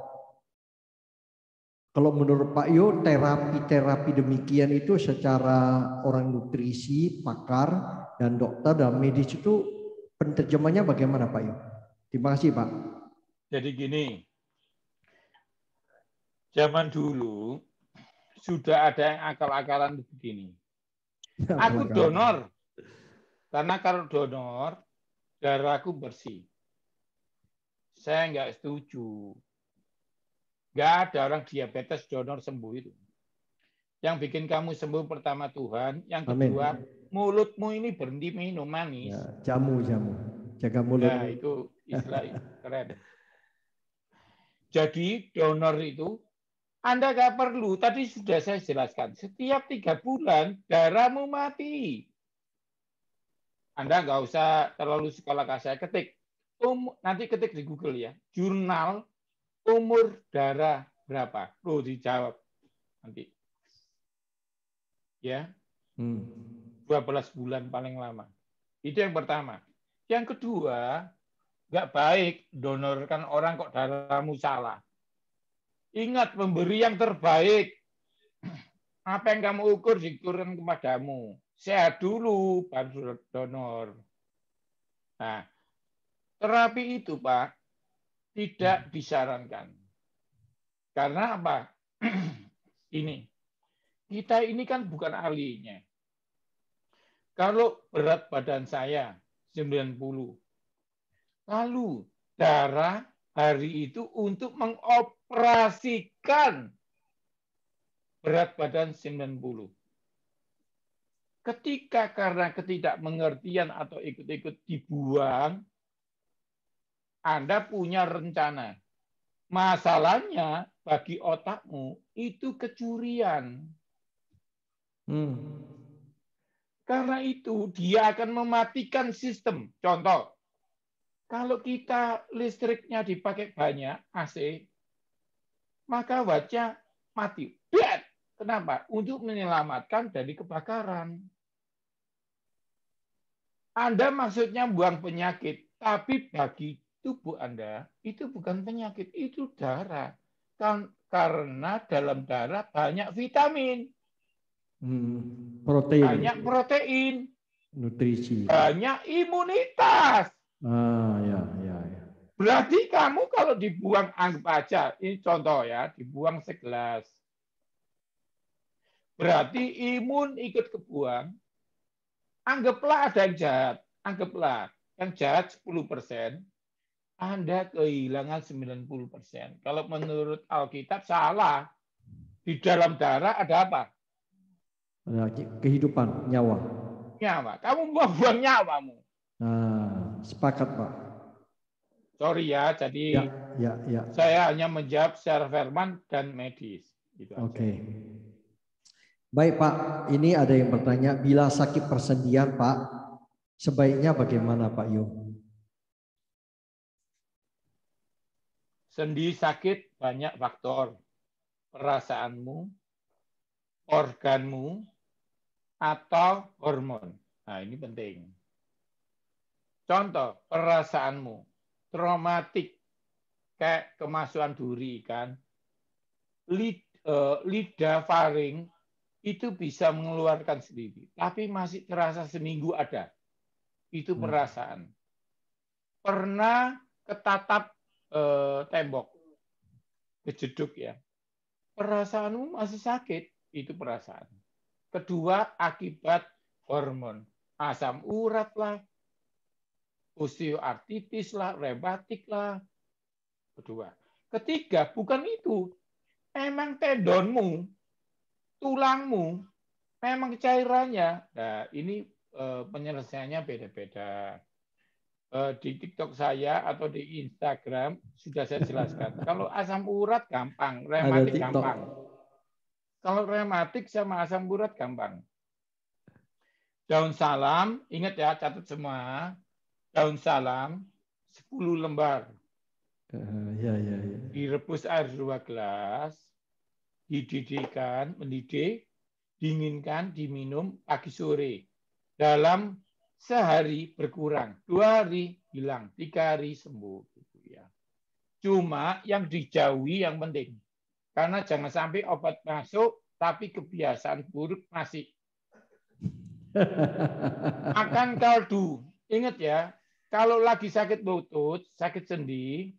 Kalau menurut Pak Yo, terapi demikian itu secara orang nutrisi, pakar, dan dokter dan medis itu penerjemahnya bagaimana Pak Yo? Terima kasih Pak. Jadi gini, zaman dulu sudah ada yang akal-akalan begini. Aku donor, karena kalau donor darahku bersih. Saya nggak setuju. Nggak ada orang diabetes donor sembuh itu. Yang bikin kamu sembuh pertama Tuhan, yang kedua mulutmu ini berhenti minum manis. Ya, jamu, jaga mulut. Ya, itu istilah keren. Jadi donor itu Anda nggak perlu, tadi sudah saya jelaskan, setiap 3 bulan darahmu mati. Anda nggak usah terlalu sekolah saya ketik. Nanti ketik di Google ya, jurnal umur darah berapa? Loh, dijawab nanti. Ya, 12 bulan paling lama. Itu yang pertama. Yang kedua, nggak baik donorkan orang kok darahmu salah. Ingat, memberi yang terbaik. Apa yang kamu ukur diukurkan kepadamu. Sehat dulu baru donor. Nah, terapi itu Pak tidak disarankan. Karena apa? Ini, kita ini kan bukan ahlinya. Kalau berat badan saya 90, lalu darah hari itu untuk mengoperasikan berat badan 90. Ketika karena ketidakmengertian atau ikut-ikut dibuang, Anda punya rencana. Masalahnya bagi otakmu itu kecurian. Karena itu dia akan mematikan sistem. Contoh, kalau kita listriknya dipakai banyak AC, maka wattnya mati. Kenapa? Untuk menyelamatkan dari kebakaran. Anda maksudnya buang penyakit, tapi bagi tubuh Anda itu bukan penyakit, itu darah. Karena dalam darah banyak vitamin, protein, banyak protein, nutrisi, banyak imunitas. Ya. Berarti kamu kalau dibuang, anggap aja, ini contoh ya, dibuang segelas. Berarti imun ikut kebuang. Anggaplah ada yang jahat. Anggaplah yang jahat 10%. Anda kehilangan 90%. Kalau menurut Alkitab salah. Di dalam darah ada apa? Kehidupan, nyawa. Nyawa. Kamu buang nyawamu. Sepakat Pak. Sorry ya, jadi ya. Saya hanya menjawab secara firman dan medis. Gitu. Oke. Baik Pak, ini ada yang bertanya, bila sakit persendian Pak, sebaiknya bagaimana Pak Yu? Sendi sakit banyak faktor. Perasaanmu, organmu, atau hormon. Nah, ini penting. Contoh, perasaanmu, traumatik, kayak kemasukan duri kan, lidah faring itu bisa mengeluarkan sendiri. Tapi masih terasa seminggu ada. Itu perasaan. Pernah ketatap tembok, kejeduk ya. Perasaanmu masih sakit, itu perasaan. Kedua, akibat hormon. Asam urat lah, osteoartritis lah, rematik lah. Kedua. Ketiga, bukan itu. Memang tendonmu, tulangmu, memang cairannya. Nah, ini penyelesaiannya beda-beda. Di TikTok saya atau di Instagram sudah saya jelaskan. Kalau asam urat gampang, Ada rematik TikTok. gampang. Kalau rematik sama asam urat gampang. Daun salam, ingat ya, catat semua. Daun salam 10 lembar. Ya, ya, ya. Direbus air 2 gelas, dididihkan, mendidih, dinginkan, diminum pagi sore. Dalam sehari berkurang, 2 hari hilang, 3 hari sembuh. Gitu ya. Cuma yang dijauhi yang penting. Karena jangan sampai obat masuk, tapi kebiasaan buruk masih. Makan kaldu. Ingat ya, kalau lagi sakit lutut, sakit sendi,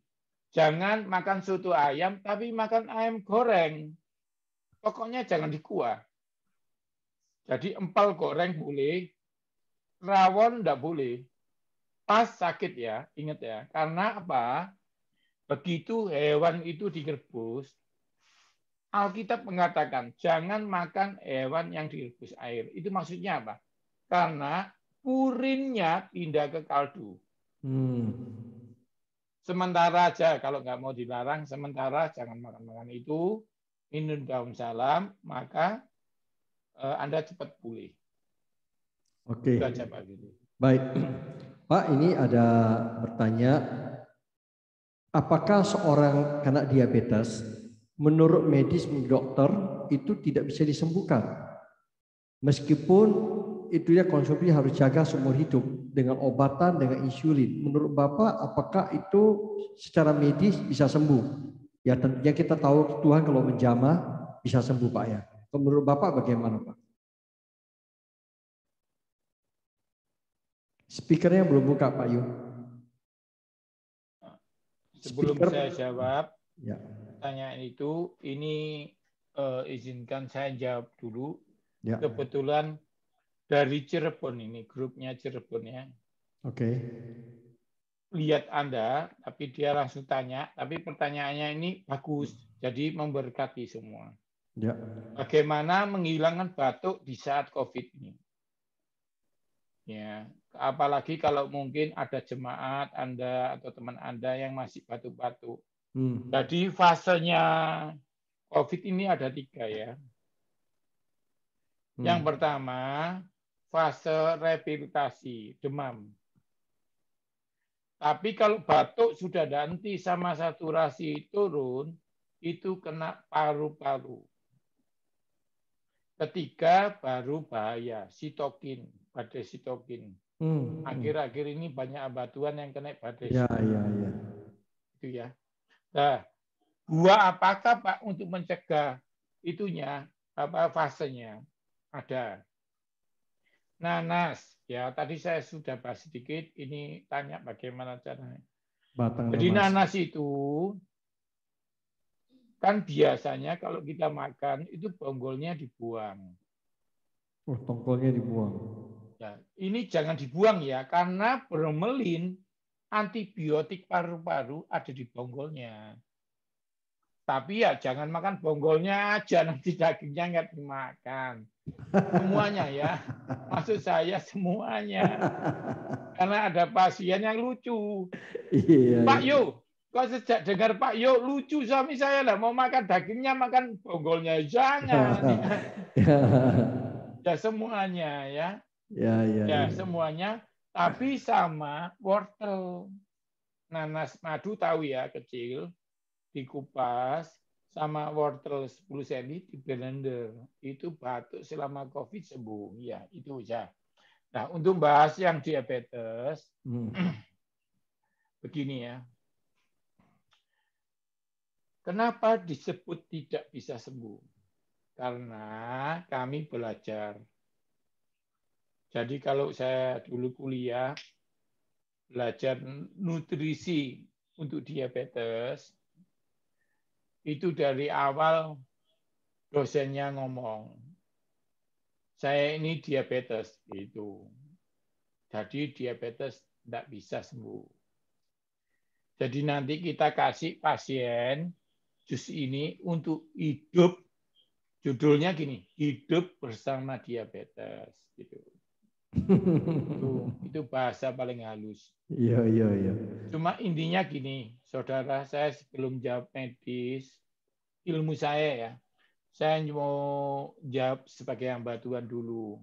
jangan makan soto ayam, tapi makan ayam goreng. Pokoknya jangan di kuah. Jadi empal goreng boleh, rawon enggak boleh. Pas sakit ya, ingat ya. Karena apa? Begitu hewan itu direbus, Alkitab mengatakan, jangan makan hewan yang direbus air. Itu maksudnya apa? Karena purinnya pindah ke kaldu. Sementara aja, kalau nggak mau dilarang, sementara jangan makan-makan itu, minum daun salam, maka Anda cepat pulih. Oke. Itu aja, Pak. Baik. Pak, ini ada bertanya, apakah seorang kena diabetes, menurut medis dokter, itu tidak bisa disembuhkan? Meskipun itu ya konsumsi harus jaga seumur hidup dengan obatan, dengan insulin. Menurut Bapak, apakah itu secara medis bisa sembuh? Ya tentunya kita tahu Tuhan kalau menjamah bisa sembuh Pak ya. Menurut Bapak bagaimana Pak? Speakernya belum buka Pak Yu. Sebelum saya jawab ya. pertanyaan itu, ini izinkan saya jawab dulu. Ya. Kebetulan dari Cirebon ini, grupnya Cirebon ya. Oke. Lihat Anda, tapi dia langsung tanya, tapi pertanyaannya ini bagus, jadi memberkati semua. Ya. Bagaimana menghilangkan batuk di saat COVID ini? Ya, apalagi kalau mungkin ada jemaat Anda atau teman Anda yang masih batuk-batuk. Jadi fasenya COVID ini ada 3 ya. Yang pertama, fase rehabilitasi, demam. Tapi kalau batuk sudah ganti sama saturasi turun, itu kena paru-paru. Ketiga, baru bahaya, sitokin, badai sitokin. Akhir-akhir ini banyak abatuan yang kena badai sitokin. Ya. Itu ya. Nah, buah apakah Pak untuk mencegah itunya, fasenya? Ada. Nanas, ya tadi saya sudah bahas sedikit, ini tanya bagaimana caranya. Jadi nanas itu kan biasanya kalau kita makan itu bonggolnya dibuang. Oh, tongkolnya dibuang. Ya, ini jangan dibuang ya, karena bromelin antibiotik paru-paru ada di bonggolnya. Tapi ya jangan makan bonggolnya aja, nanti dagingnya nggak dimakan. Semuanya ya, maksud saya semuanya. Karena ada pasien yang lucu. Iya. Pak Yo, kok sejak dengar Pak Yo lucu suami saya lah, mau makan dagingnya makan bonggolnya, jangan. Ya semuanya ya. Ya semuanya, tapi sama wortel. Nanas madu tahu ya, kecil, dikupas, sama wortel 10 cm di blender. Itu batuk selama COVID sembuh. Ya, itu ya. Nah, untuk bahas yang diabetes, begini ya. Kenapa disebut tidak bisa sembuh? Karena kami belajar. Jadi kalau saya dulu kuliah, belajar nutrisi untuk diabetes, itu dari awal dosennya ngomong, saya ini diabetes, gitu. Jadi diabetes tidak bisa sembuh. Jadi nanti kita kasih pasien jus ini untuk hidup, judulnya gini, hidup bersama diabetes. Gitu. Itu bahasa paling halus. Iya, iya, iya. Cuma intinya gini, saudara, saya sebelum jawab medis, ilmu saya ya, saya mau jawab sebagai hamba Tuhan dulu.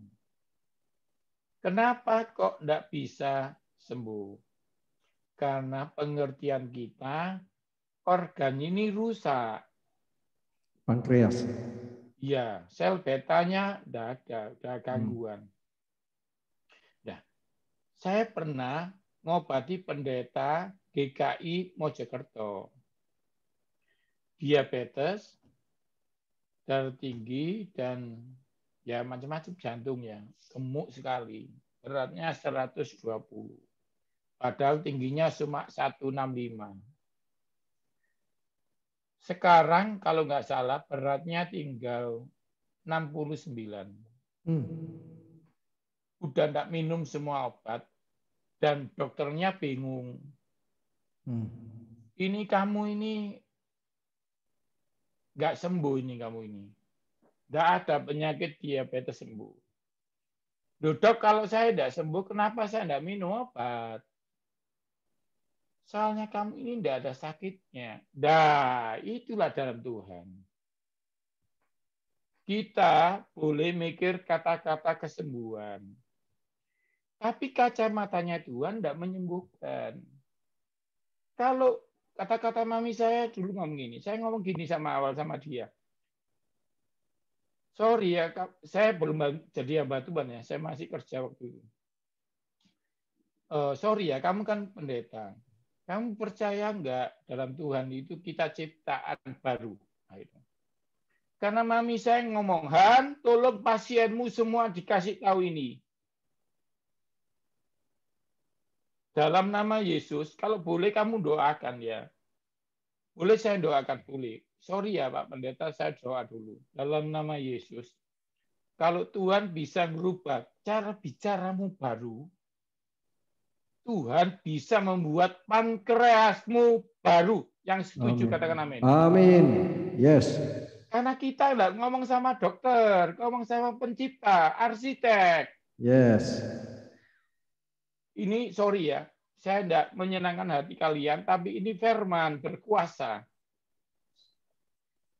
Kenapa kok tidak bisa sembuh? Karena pengertian kita, organ ini rusak. Pankreas. Ya, sel betanya tidak ada gangguan. Nah, saya pernah ngobati pendeta GKI Mojokerto. Diabetes, darah tinggi, dan ya macam-macam jantung ya. Gemuk sekali. Beratnya 120. Padahal tingginya cuma 165. Sekarang kalau nggak salah beratnya tinggal 69. Udah nggak minum semua obat dan dokternya bingung. Ini kamu ini nggak sembuh ini kamu ini. Nggak ada penyakit diabetes sembuh. Dok, kalau saya tidak sembuh, kenapa saya tidak minum obat? Soalnya kamu ini tidak ada sakitnya. Dah, itulah dalam Tuhan. Kita boleh mikir kata-kata kesembuhan. Tapi kacamatanya Tuhan tidak menyembuhkan. Kalau kata-kata mami saya dulu ngomong gini, saya ngomong gini sama awal sama dia. Sorry ya, saya belum jadi hamba Tuhan ya, saya masih kerja waktu itu. Sorry ya, kamu kan pendeta. Kamu percaya nggak dalam Tuhan itu kita ciptaan baru? Karena mami saya ngomong, Han, tolong pasienmu semua dikasih tahu ini. Dalam nama Yesus, kalau boleh kamu doakan ya. Boleh saya doakan? Boleh. Sorry ya Pak Pendeta, saya doa dulu. Dalam nama Yesus, kalau Tuhan bisa merubah cara bicaramu baru, Tuhan bisa membuat pankreasmu baru. Yang setuju Amin. katakan amin. Amin. Yes. Karena kita nggak ngomong sama dokter, ngomong sama pencipta, arsitek. Yes. Ini sorry ya, saya tidak menyenangkan hati kalian, tapi ini firman berkuasa.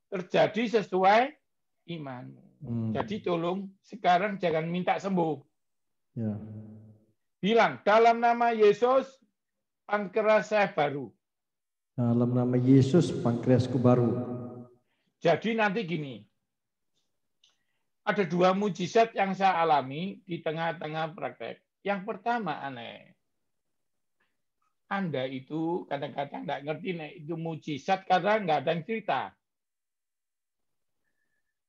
Terjadi sesuai imanmu. Jadi tolong sekarang jangan minta sembuh. Ya. Bilang, dalam nama Yesus, pankreas saya baru. Dalam nama Yesus, pankreasku baru. Jadi nanti gini, ada dua mujizat yang saya alami di tengah-tengah praktek. Yang pertama aneh. Anda itu kadang-kadang nggak ngerti itu mujizat karena nggak ada yang cerita.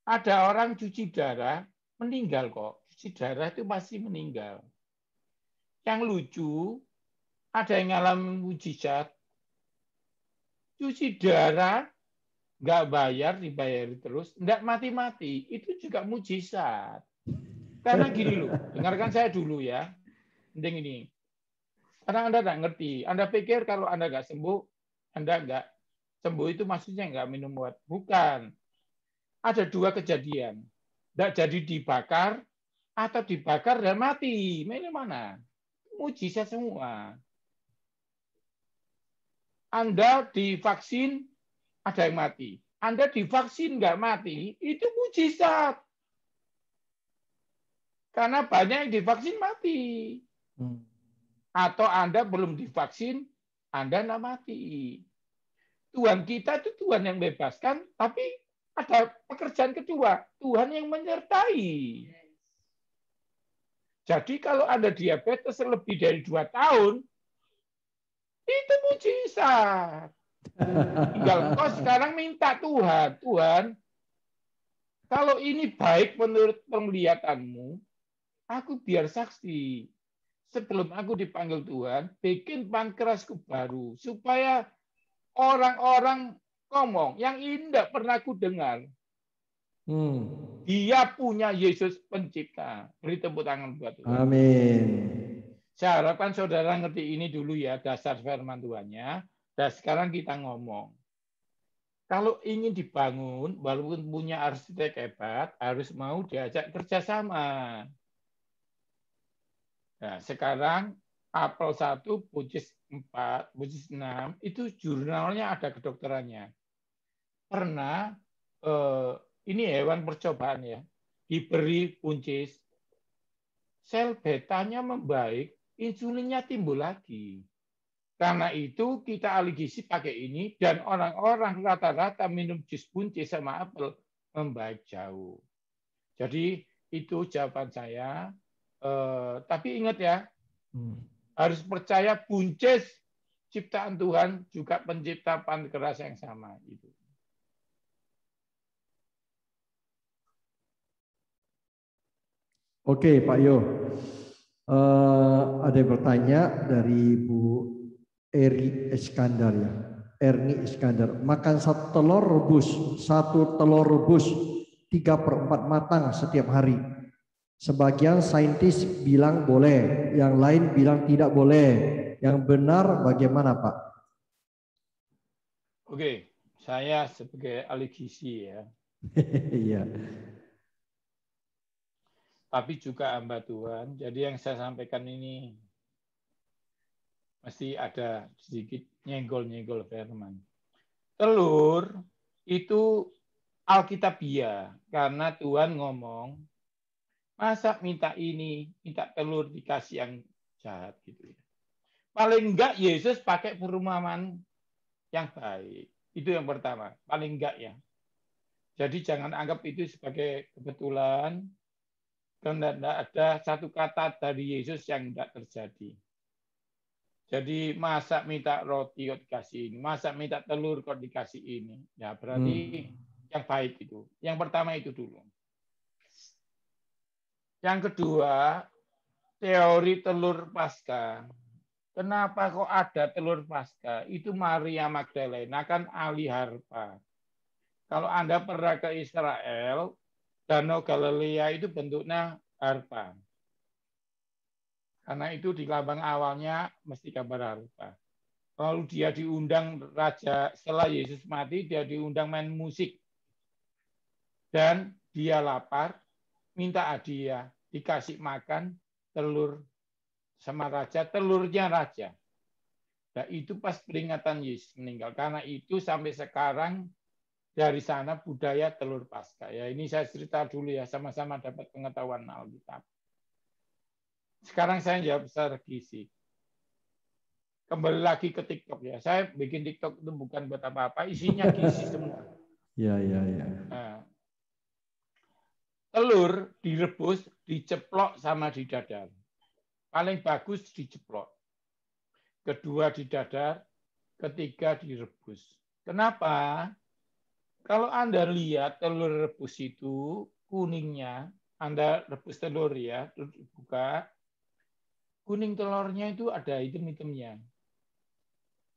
Ada orang cuci darah, meninggal kok. Cuci darah itu pasti meninggal. Yang lucu, ada yang ngalamin mujizat, cuci darah, nggak bayar, dibayar terus, nggak mati-mati. Itu juga mujizat. Karena gini loh, dengarkan saya dulu ya. Penting ini. Karena Anda nggak ngerti. Anda pikir kalau Anda nggak sembuh, Anda nggak sembuh itu maksudnya nggak minum obat. Bukan. Ada dua kejadian. Nggak jadi dibakar, atau dibakar dan mati. Ini mana? Mujizat semua. Anda divaksin, ada yang mati. Anda divaksin nggak mati, itu mujizat. Karena banyak yang divaksin mati. Atau Anda belum divaksin, Anda nggak mati. Tuhan kita itu Tuhan yang bebaskan, tapi ada pekerjaan kedua, Tuhan yang menyertai. Jadi kalau Anda diabetes lebih dari 2 tahun, itu mujizat. Tinggal kau sekarang minta Tuhan, Tuhan, Kalau ini baik menurut penglihatanmu, aku biar saksi. Sebelum aku dipanggil Tuhan, bikin pankerasku baru. Supaya orang-orang ngomong, yang ini tidak pernah aku dengar. Dia punya Yesus pencipta. Beri tepuk tangan buat Tuhan. Amin. Saya harapkan saudara ngerti ini dulu ya, dasar firman Tuhannya. Dan sekarang kita ngomong. Kalau ingin dibangun, walaupun punya arsitek hebat, harus mau diajak kerjasama. Nah, sekarang apel 1, Pujis 4, Pujis 6, itu jurnalnya ada kedokterannya. Pernah, ini hewan percobaan ya, diberi puncis, sel betanya membaik, insulinnya timbul lagi. Karena itu kita ahli gizi pakai ini, dan orang-orang rata-rata minum jus buncis sama apel membaik jauh. Jadi itu jawaban saya. Tapi ingat ya, harus percaya buncis ciptaan Tuhan juga pencipta pankreas yang sama. Itu. Oke, Pak Yo. Ada yang bertanya dari Bu Eri Iskandar ya. Erni Iskandar. Makan satu telur rebus 3/4 matang setiap hari. Sebagian saintis bilang boleh, yang lain bilang tidak boleh. Yang benar bagaimana, Pak? Oke, saya sebagai ahli gizi ya. Iya. Tapi juga hamba Tuhan. Jadi yang saya sampaikan ini mesti ada sedikit nyenggol-nyenggol firman. Telur itu alkitabiah, karena Tuhan ngomong, masa minta ini, minta telur dikasih yang jahat gitu ya. Paling enggak Yesus pakai perumpamaan yang baik. Itu yang pertama, paling enggak ya. Jadi jangan anggap itu sebagai kebetulan, karena tidak ada satu kata dari Yesus yang tidak terjadi. Jadi masa minta roti kok dikasih ini, masa minta telur kok dikasih ini. Ya berarti yang baik itu. Yang pertama itu dulu. Yang kedua, teori telur Paskah. Kenapa kok ada telur Paskah? Itu Maria Magdalena kan ahli harpa. Kalau Anda pernah ke Israel, Danau Galilea itu bentuknya harpa. Karena itu di lambang awalnya mesti gambar harpa. Lalu dia diundang raja, setelah Yesus mati, dia diundang main musik. Dan dia lapar, minta hadiah, dikasih makan telur sama raja, telurnya raja. Nah, itu pas peringatan Yesus meninggal. Karena itu sampai sekarang dari sana budaya telur Paskah. Ya, ini saya cerita dulu ya, sama-sama dapat pengetahuan Alkitab. Sekarang saya jawab secara gizi. Kembali lagi ke TikTok ya. Saya bikin TikTok itu bukan buat apa-apa, isinya gizi semua. Iya. Nah, telur direbus, diceplok sama di dadar. Paling bagus diceplok. Kedua di dadar, ketiga direbus. Kenapa? Kalau Anda lihat telur rebus itu kuningnya, Anda rebus telur ya, terus buka, kuning telurnya itu ada hitam-hitamnya.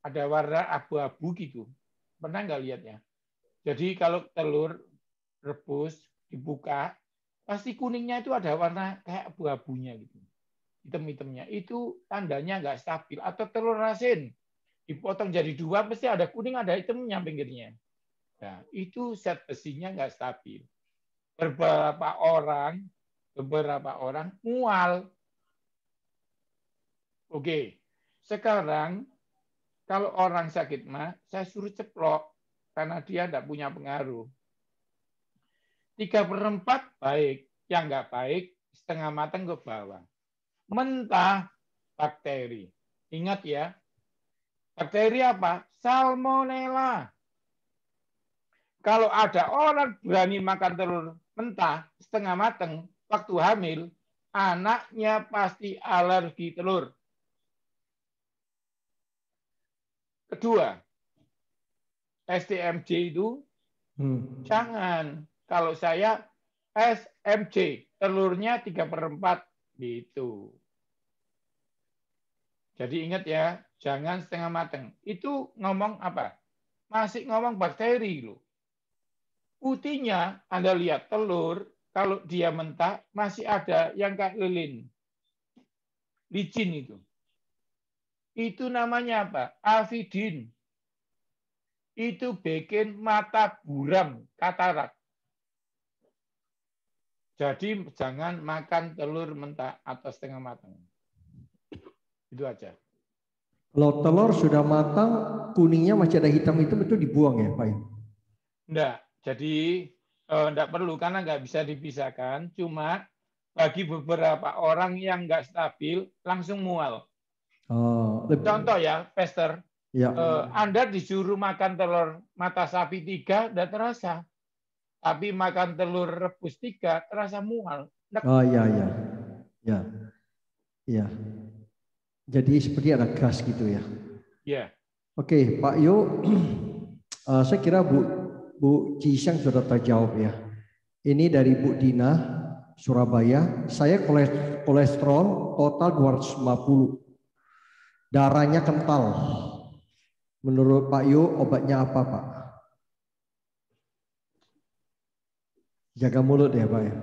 Ada warna abu-abu gitu. Pernah nggak lihat ya? Jadi kalau telur rebus dibuka, pasti kuningnya itu ada warna kayak abu-abunya gitu. Hitam-hitamnya. Itu tandanya nggak stabil. Atau telur asin, dipotong jadi dua, pasti ada kuning, ada hitamnya pinggirnya. Nah, itu zat besinya nggak stabil. Beberapa orang mual. Oke, sekarang kalau orang sakit mah, saya suruh ceplok karena dia tidak punya pengaruh. 3/4 baik, yang nggak baik setengah matang ke bawah. Mentah bakteri. Ingat ya, bakteri apa? Salmonella. Kalau ada orang berani makan telur mentah setengah matang waktu hamil, anaknya pasti alergi telur. Kedua, STMJ itu jangan. Kalau saya SMC, telurnya 3/4 gitu. Jadi ingat ya, jangan setengah matang. Itu ngomong apa? Masih ngomong bakteri loh. Putihnya Anda lihat telur, kalau dia mentah masih ada yang kayak lilin. Licin itu. Itu namanya apa? Avidin. Itu bikin mata buram, katarak. Jadi jangan makan telur mentah atau setengah matang. Itu aja. Kalau telur sudah matang, kuningnya masih ada hitam-hitam, itu dibuang ya Pak? Enggak. Jadi enggak perlu karena nggak bisa dipisahkan. Cuma bagi beberapa orang yang nggak stabil langsung mual. Contoh ya, Pester. Ya. Anda disuruh makan telur mata sapi 3, enggak terasa. Tapi makan telur rebus 3, terasa mual. Oh iya, iya. Ya. Ya. Jadi seperti ada gas gitu ya. Ya. Oke, Pak Yo, saya kira Bu Cisang sudah terjawab ya. Ini dari Bu Dina, Surabaya. Saya kolesterol total 250. Darahnya kental. Menurut Pak Yo, obatnya apa Pak? Jaga mulut ya Pak ya.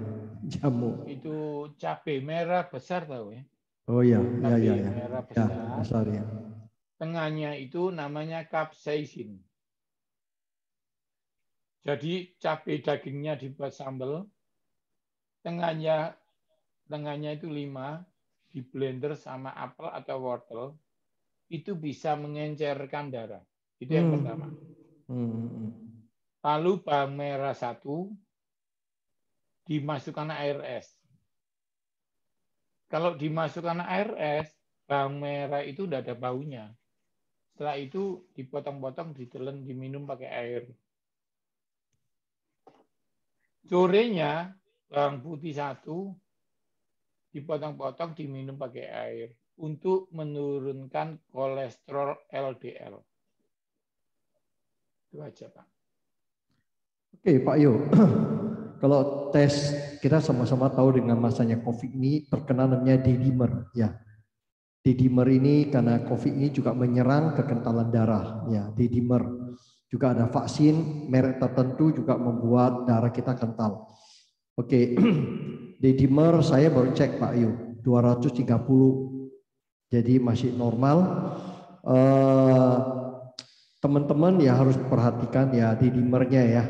Jamu. Itu cabai merah besar tahu ya. Oh iya, Cabai merah besar. Ya, besar ya. Tengahnya itu namanya capsaicin. Jadi cabai dagingnya dibuat sambal, tengahnya itu 5, di blender sama apel atau wortel, itu bisa mengencerkan darah. Itu yang pertama. Lalu bawang merah 1, dimasukkan air es. Kalau dimasukkan air es, bawang merah itu udah ada baunya. Setelah itu dipotong-potong, ditelan, diminum pakai air. Sorenya bawang putih 1, dipotong-potong, diminum pakai air untuk menurunkan kolesterol LDL. Itu aja Pak. Oke Pak Yo, kalau tes kita sama-sama tahu dengan masanya COVID ini terkenal namanya D-dimer ya. D-dimer ini karena COVID ini juga menyerang kekentalan darah ya. D-dimer juga ada vaksin merek tertentu juga membuat darah kita kental. Oke, D-dimer saya baru cek Pak Yo 230, jadi masih normal. Teman-teman ya harus perhatikan ya D-dimernya ya.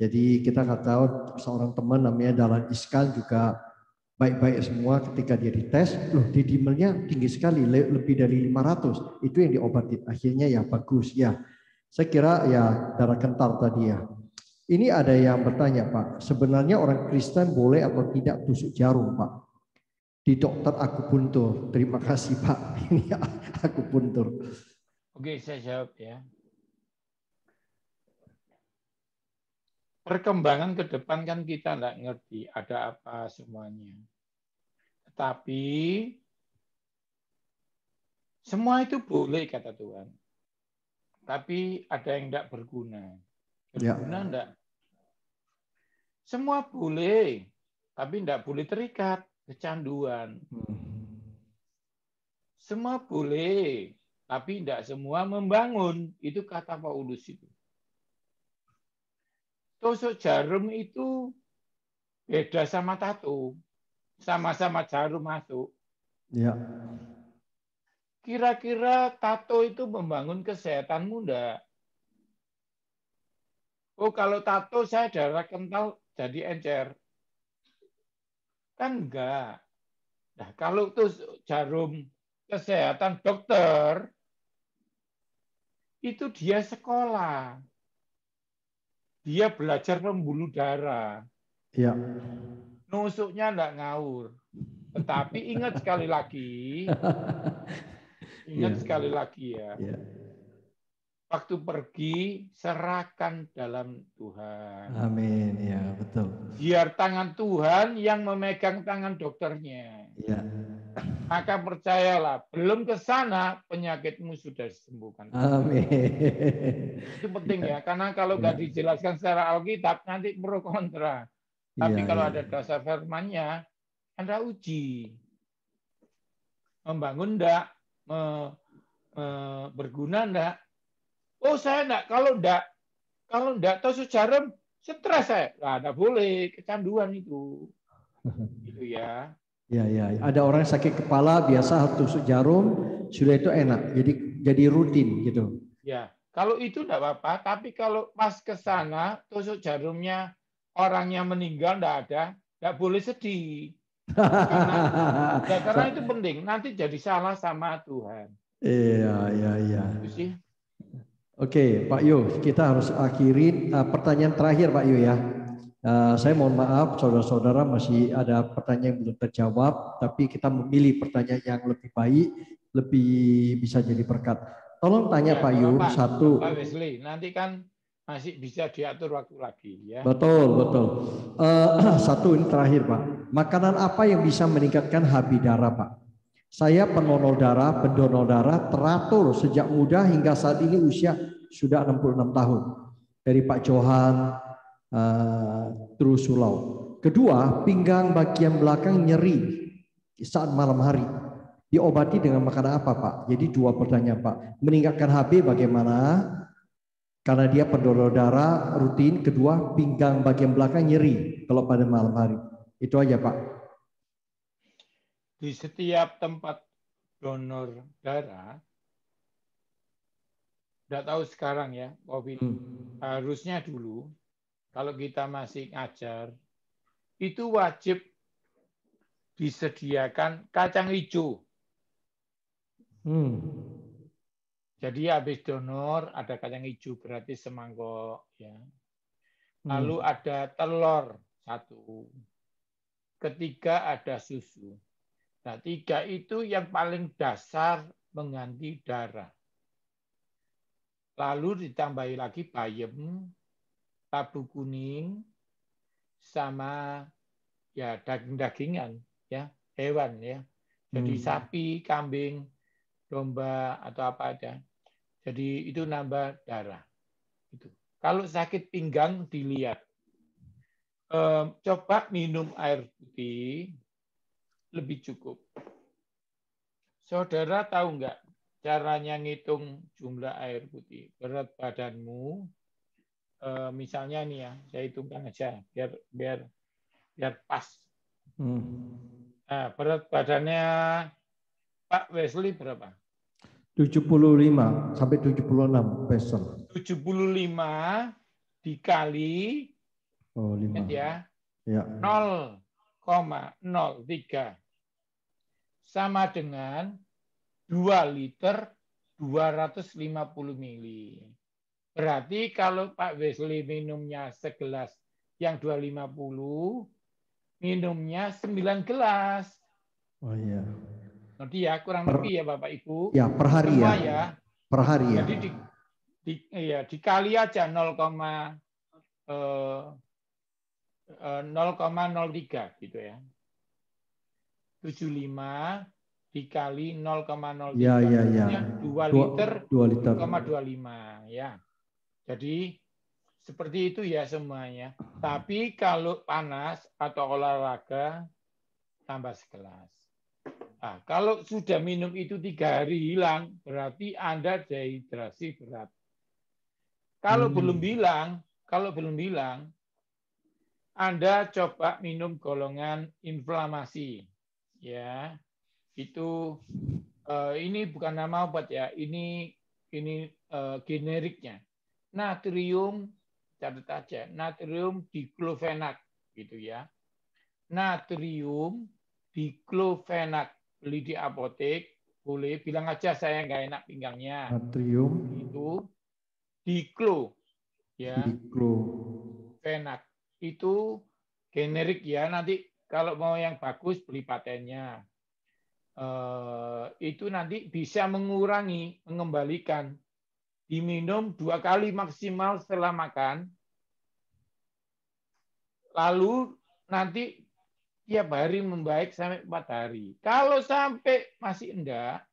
Jadi kita nggak tahu seorang teman namanya Dahlan Iskan juga baik-baik semua ketika dia dites, loh D-dimernya tinggi sekali, lebih dari 500. Itu yang diobati. Akhirnya ya bagus ya. Saya kira ya darah kental tadi ya. Ini ada yang bertanya Pak, sebenarnya orang Kristen boleh atau tidak tusuk jarum Pak? Di dokter akupuntur. Terima kasih Pak. Ini akupuntur. Oke, saya jawab ya. Perkembangan ke depan kan kita nggak ngerti ada apa semuanya. Tetapi semua itu boleh kata Tuhan. Tapi ada yang tidak berguna. Berguna enggak? Semua boleh, tapi tidak boleh terikat, kecanduan. Semua boleh, tapi tidak semua membangun. Itu kata Paulus itu. Tusuk jarum itu beda sama tato. Sama-sama jarum masuk. Ya. Kira-kira tato itu membangun kesehatanmu enggak? Oh, kalau tato saya darah kental jadi encer. Kan enggak. Nah, kalau tusuk jarum kesehatan dokter, itu dia sekolah. Dia belajar pembuluh darah. Ya. Nusuknya enggak ngawur. Tetapi ingat sekali lagi, sekali lagi ya. Waktu pergi, serahkan dalam Tuhan. Amin, ya betul. Biar tangan Tuhan yang memegang tangan dokternya. Ya. maka percayalah, belum ke sana penyakitmu sudah disembuhkan. Amin. Itu penting ya, karena kalau Ya, nggak dijelaskan secara Alkitab nanti pro kontra. Tapi iya, kalau iya. ada dasar firman-Nya, Anda uji. Membangun enggak? Berguna enggak? Oh, saya enggak. Kalau enggak tusuk jarum, stres saya. Nah, enggak boleh, kecanduan itu. Gitu ya. Ya, ya. Ada orang sakit kepala biasa harus tusuk jarum, sudah itu enak. Jadi rutin gitu. Ya, kalau itu enggak apa-apa, tapi kalau pas ke sana tusuk jarumnya orangnya meninggal enggak ada, enggak boleh sedih. Karena itu penting, nanti jadi salah sama Tuhan. Iya, iya, iya. Itu sih. Oke, Pak Yu, kita harus akhiri pertanyaan terakhir, Pak Yu ya. Saya mohon maaf, saudara-saudara masih ada pertanyaan yang belum terjawab, tapi kita memilih pertanyaan yang lebih baik, lebih bisa jadi berkat. Tolong tanya Ya, Pak Yu satu. Pak Wesley, nanti kan masih bisa diatur waktu lagi ya. Betul, betul. Satu ini terakhir Pak. Makanan apa yang bisa meningkatkan HB darah Pak? Saya pendonor darah teratur sejak muda hingga saat ini usia sudah 66 tahun. Dari Pak Johan terus Sulau. Kedua, pinggang bagian belakang nyeri saat malam hari. Diobati dengan makanan apa Pak? Jadi dua pertanyaan Pak. Meningkatkan HB bagaimana? Karena dia pendonor darah rutin. Kedua, pinggang bagian belakang nyeri kalau pada malam hari. Itu aja Pak. Di setiap tempat donor darah, tidak tahu sekarang ya, COVID. Harusnya dulu, kalau kita masih ngajar, itu wajib disediakan kacang hijau. Jadi habis donor ada kacang hijau berarti semangkok ya. Lalu ada telur 1. Ketiga ada susu. Nah, 3 itu yang paling dasar mengganti darah. Lalu ditambahi lagi bayam, tabu kuning, sama ya daging-dagingan ya, hewan ya. Jadi sapi, kambing, domba atau apa aja. Jadi itu nambah darah. Itu. Kalau sakit pinggang dilihat. Coba minum air putih lebih cukup. Saudara tahu nggak caranya ngitung jumlah air putih? Berat badanmu, misalnya nih ya, saya hitungkan aja biar pas. Nah, berat badannya Pak Wesley berapa? 75 sampai 76 passion. 75 dikali 5. Ya, Ya. 0,03 sama dengan 2 liter 250 mili. Berarti kalau Pak Wesley minumnya segelas yang 250, minumnya 9 gelas. Oh iya. Nanti ya kurang lebih ya Bapak Ibu. Ya per hari semua ya. Per hari ya. Jadi dikali aja 0,03 gitu ya. 75 dikali 0,03 ya. 2 liter 2,25 ya. Jadi seperti itu ya semuanya. Tapi kalau panas atau olahraga tambah segelas. Nah, kalau sudah minum itu 3 hari hilang, berarti Anda dehidrasi berat. Kalau belum bilang, Anda coba minum golongan inflamasi. Ya, itu ini bukan nama obat ya, ini generiknya. Natrium, catat aja, natrium diklofenak gitu ya. Natrium diklofenak, beli di apotek, boleh bilang aja saya nggak enak pinggangnya. Natrium itu diklo ya. Diklo-fenak itu generik ya, nanti kalau mau yang bagus beli patennya. Itu nanti bisa mengembalikan. Diminum 2 kali maksimal setelah makan. Lalu nanti tiap hari membaik sampai 4 hari. Kalau sampai masih enggak,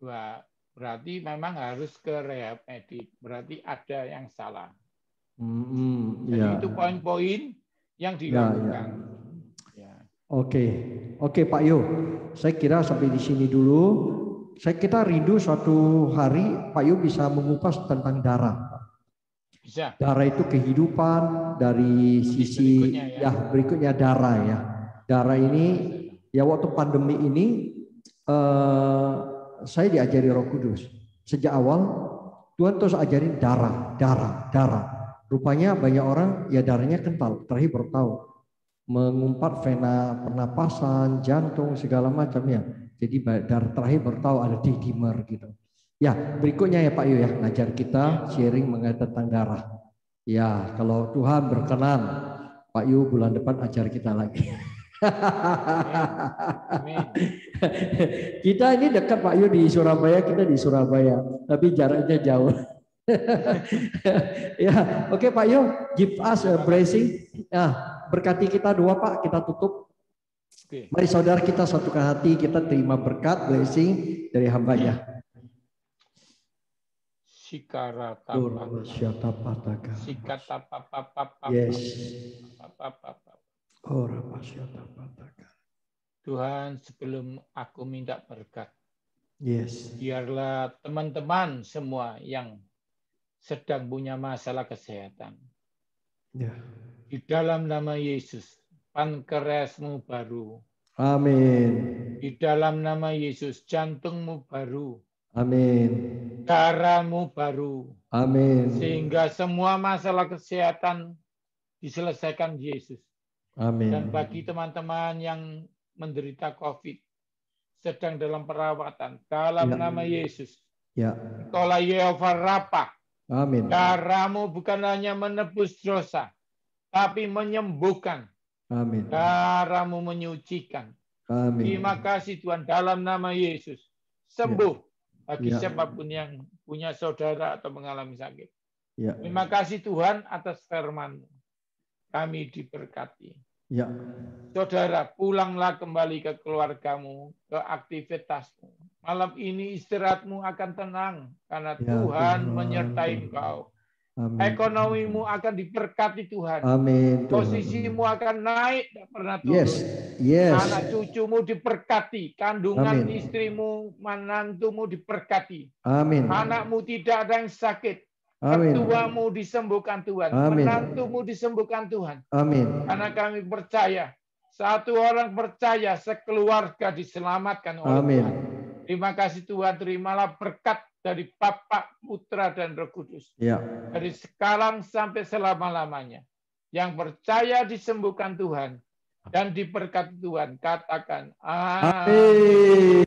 wah, berarti memang harus ke rehab medik. Berarti ada yang salah. Jadi Ya. itu poin-poin yang Ya, dilakukan. ya. Oke, oke Pak Yo. Saya kira sampai di sini dulu. Kita rindu suatu hari Pak Yo bisa mengupas tentang darah. Bisa. Darah itu kehidupan dari sisi berikutnya darah ya. Darah ini ya waktu pandemi ini saya diajari Roh Kudus. Sejak awal Tuhan terus ajarin darah. Rupanya banyak orang ya darahnya kental, terakhir baru tahu. Mengumpat vena pernapasan, jantung segala macamnya. Jadi darah terakhir baru tahu ada dimer gitu. Ya, berikutnya ya Pak Yu ya, ngajar kita sharing mengenai tentang darah. Ya, kalau Tuhan berkenan, Pak Yu bulan depan ajar kita lagi. Amin. Kita ini dekat Pak Yu di Surabaya, kita di Surabaya, tapi jaraknya jauh. Ya, oke Pak Yu, give us a blessing. Nah, berkati kita dua Pak, kita tutup. Mari saudara kita satukan hati, kita terima berkat blessing dari hambanya. Yes. Tuhan, sebelum aku minta berkat, yes, biarlah teman-teman semua yang sedang punya masalah kesehatan, di dalam nama Yesus, pankreasmu baru. Amin. Di dalam nama Yesus, jantungmu baru. Amin. Darahmu baru. Amin. Sehingga semua masalah kesehatan diselesaikan Yesus. Amin. Dan bagi teman-teman yang menderita COVID, sedang dalam perawatan, dalam nama Yesus, Engkaulah Yehova Rafa. Amin. Darahmu bukan hanya menebus dosa, tapi menyembuhkan. Amin. Darahmu menyucikan. Amin. Terima kasih Tuhan, dalam nama Yesus. Sembuh bagi siapapun yang punya saudara atau mengalami sakit. Terima kasih Tuhan atas firman-Mu. Kami diberkati. Saudara, pulanglah kembali ke keluargamu, ke aktivitasmu. Malam ini istirahatmu akan tenang karena Tuhan menyertai engkau. Amin. Ekonomimu akan diberkati Tuhan. Amin. Posisimu akan naik, tidak pernah turun. Yes. Anak cucumu diberkati, kandungan istrimu, menantumu diberkati. Amin. Anakmu tidak ada yang sakit. Amin. Mertuamu disembuhkan Tuhan. Amin. Menantumu disembuhkan Tuhan. Amin. Karena kami percaya, satu orang percaya, sekeluarga diselamatkan oleh Tuhan. Terima kasih Tuhan, terimalah berkat dari Bapa, Putra, dan Roh Kudus. Dari sekarang sampai selama-lamanya. Yang percaya disembuhkan Tuhan dan diberkati Tuhan, katakan amin.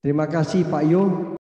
Terima kasih Pak Yo.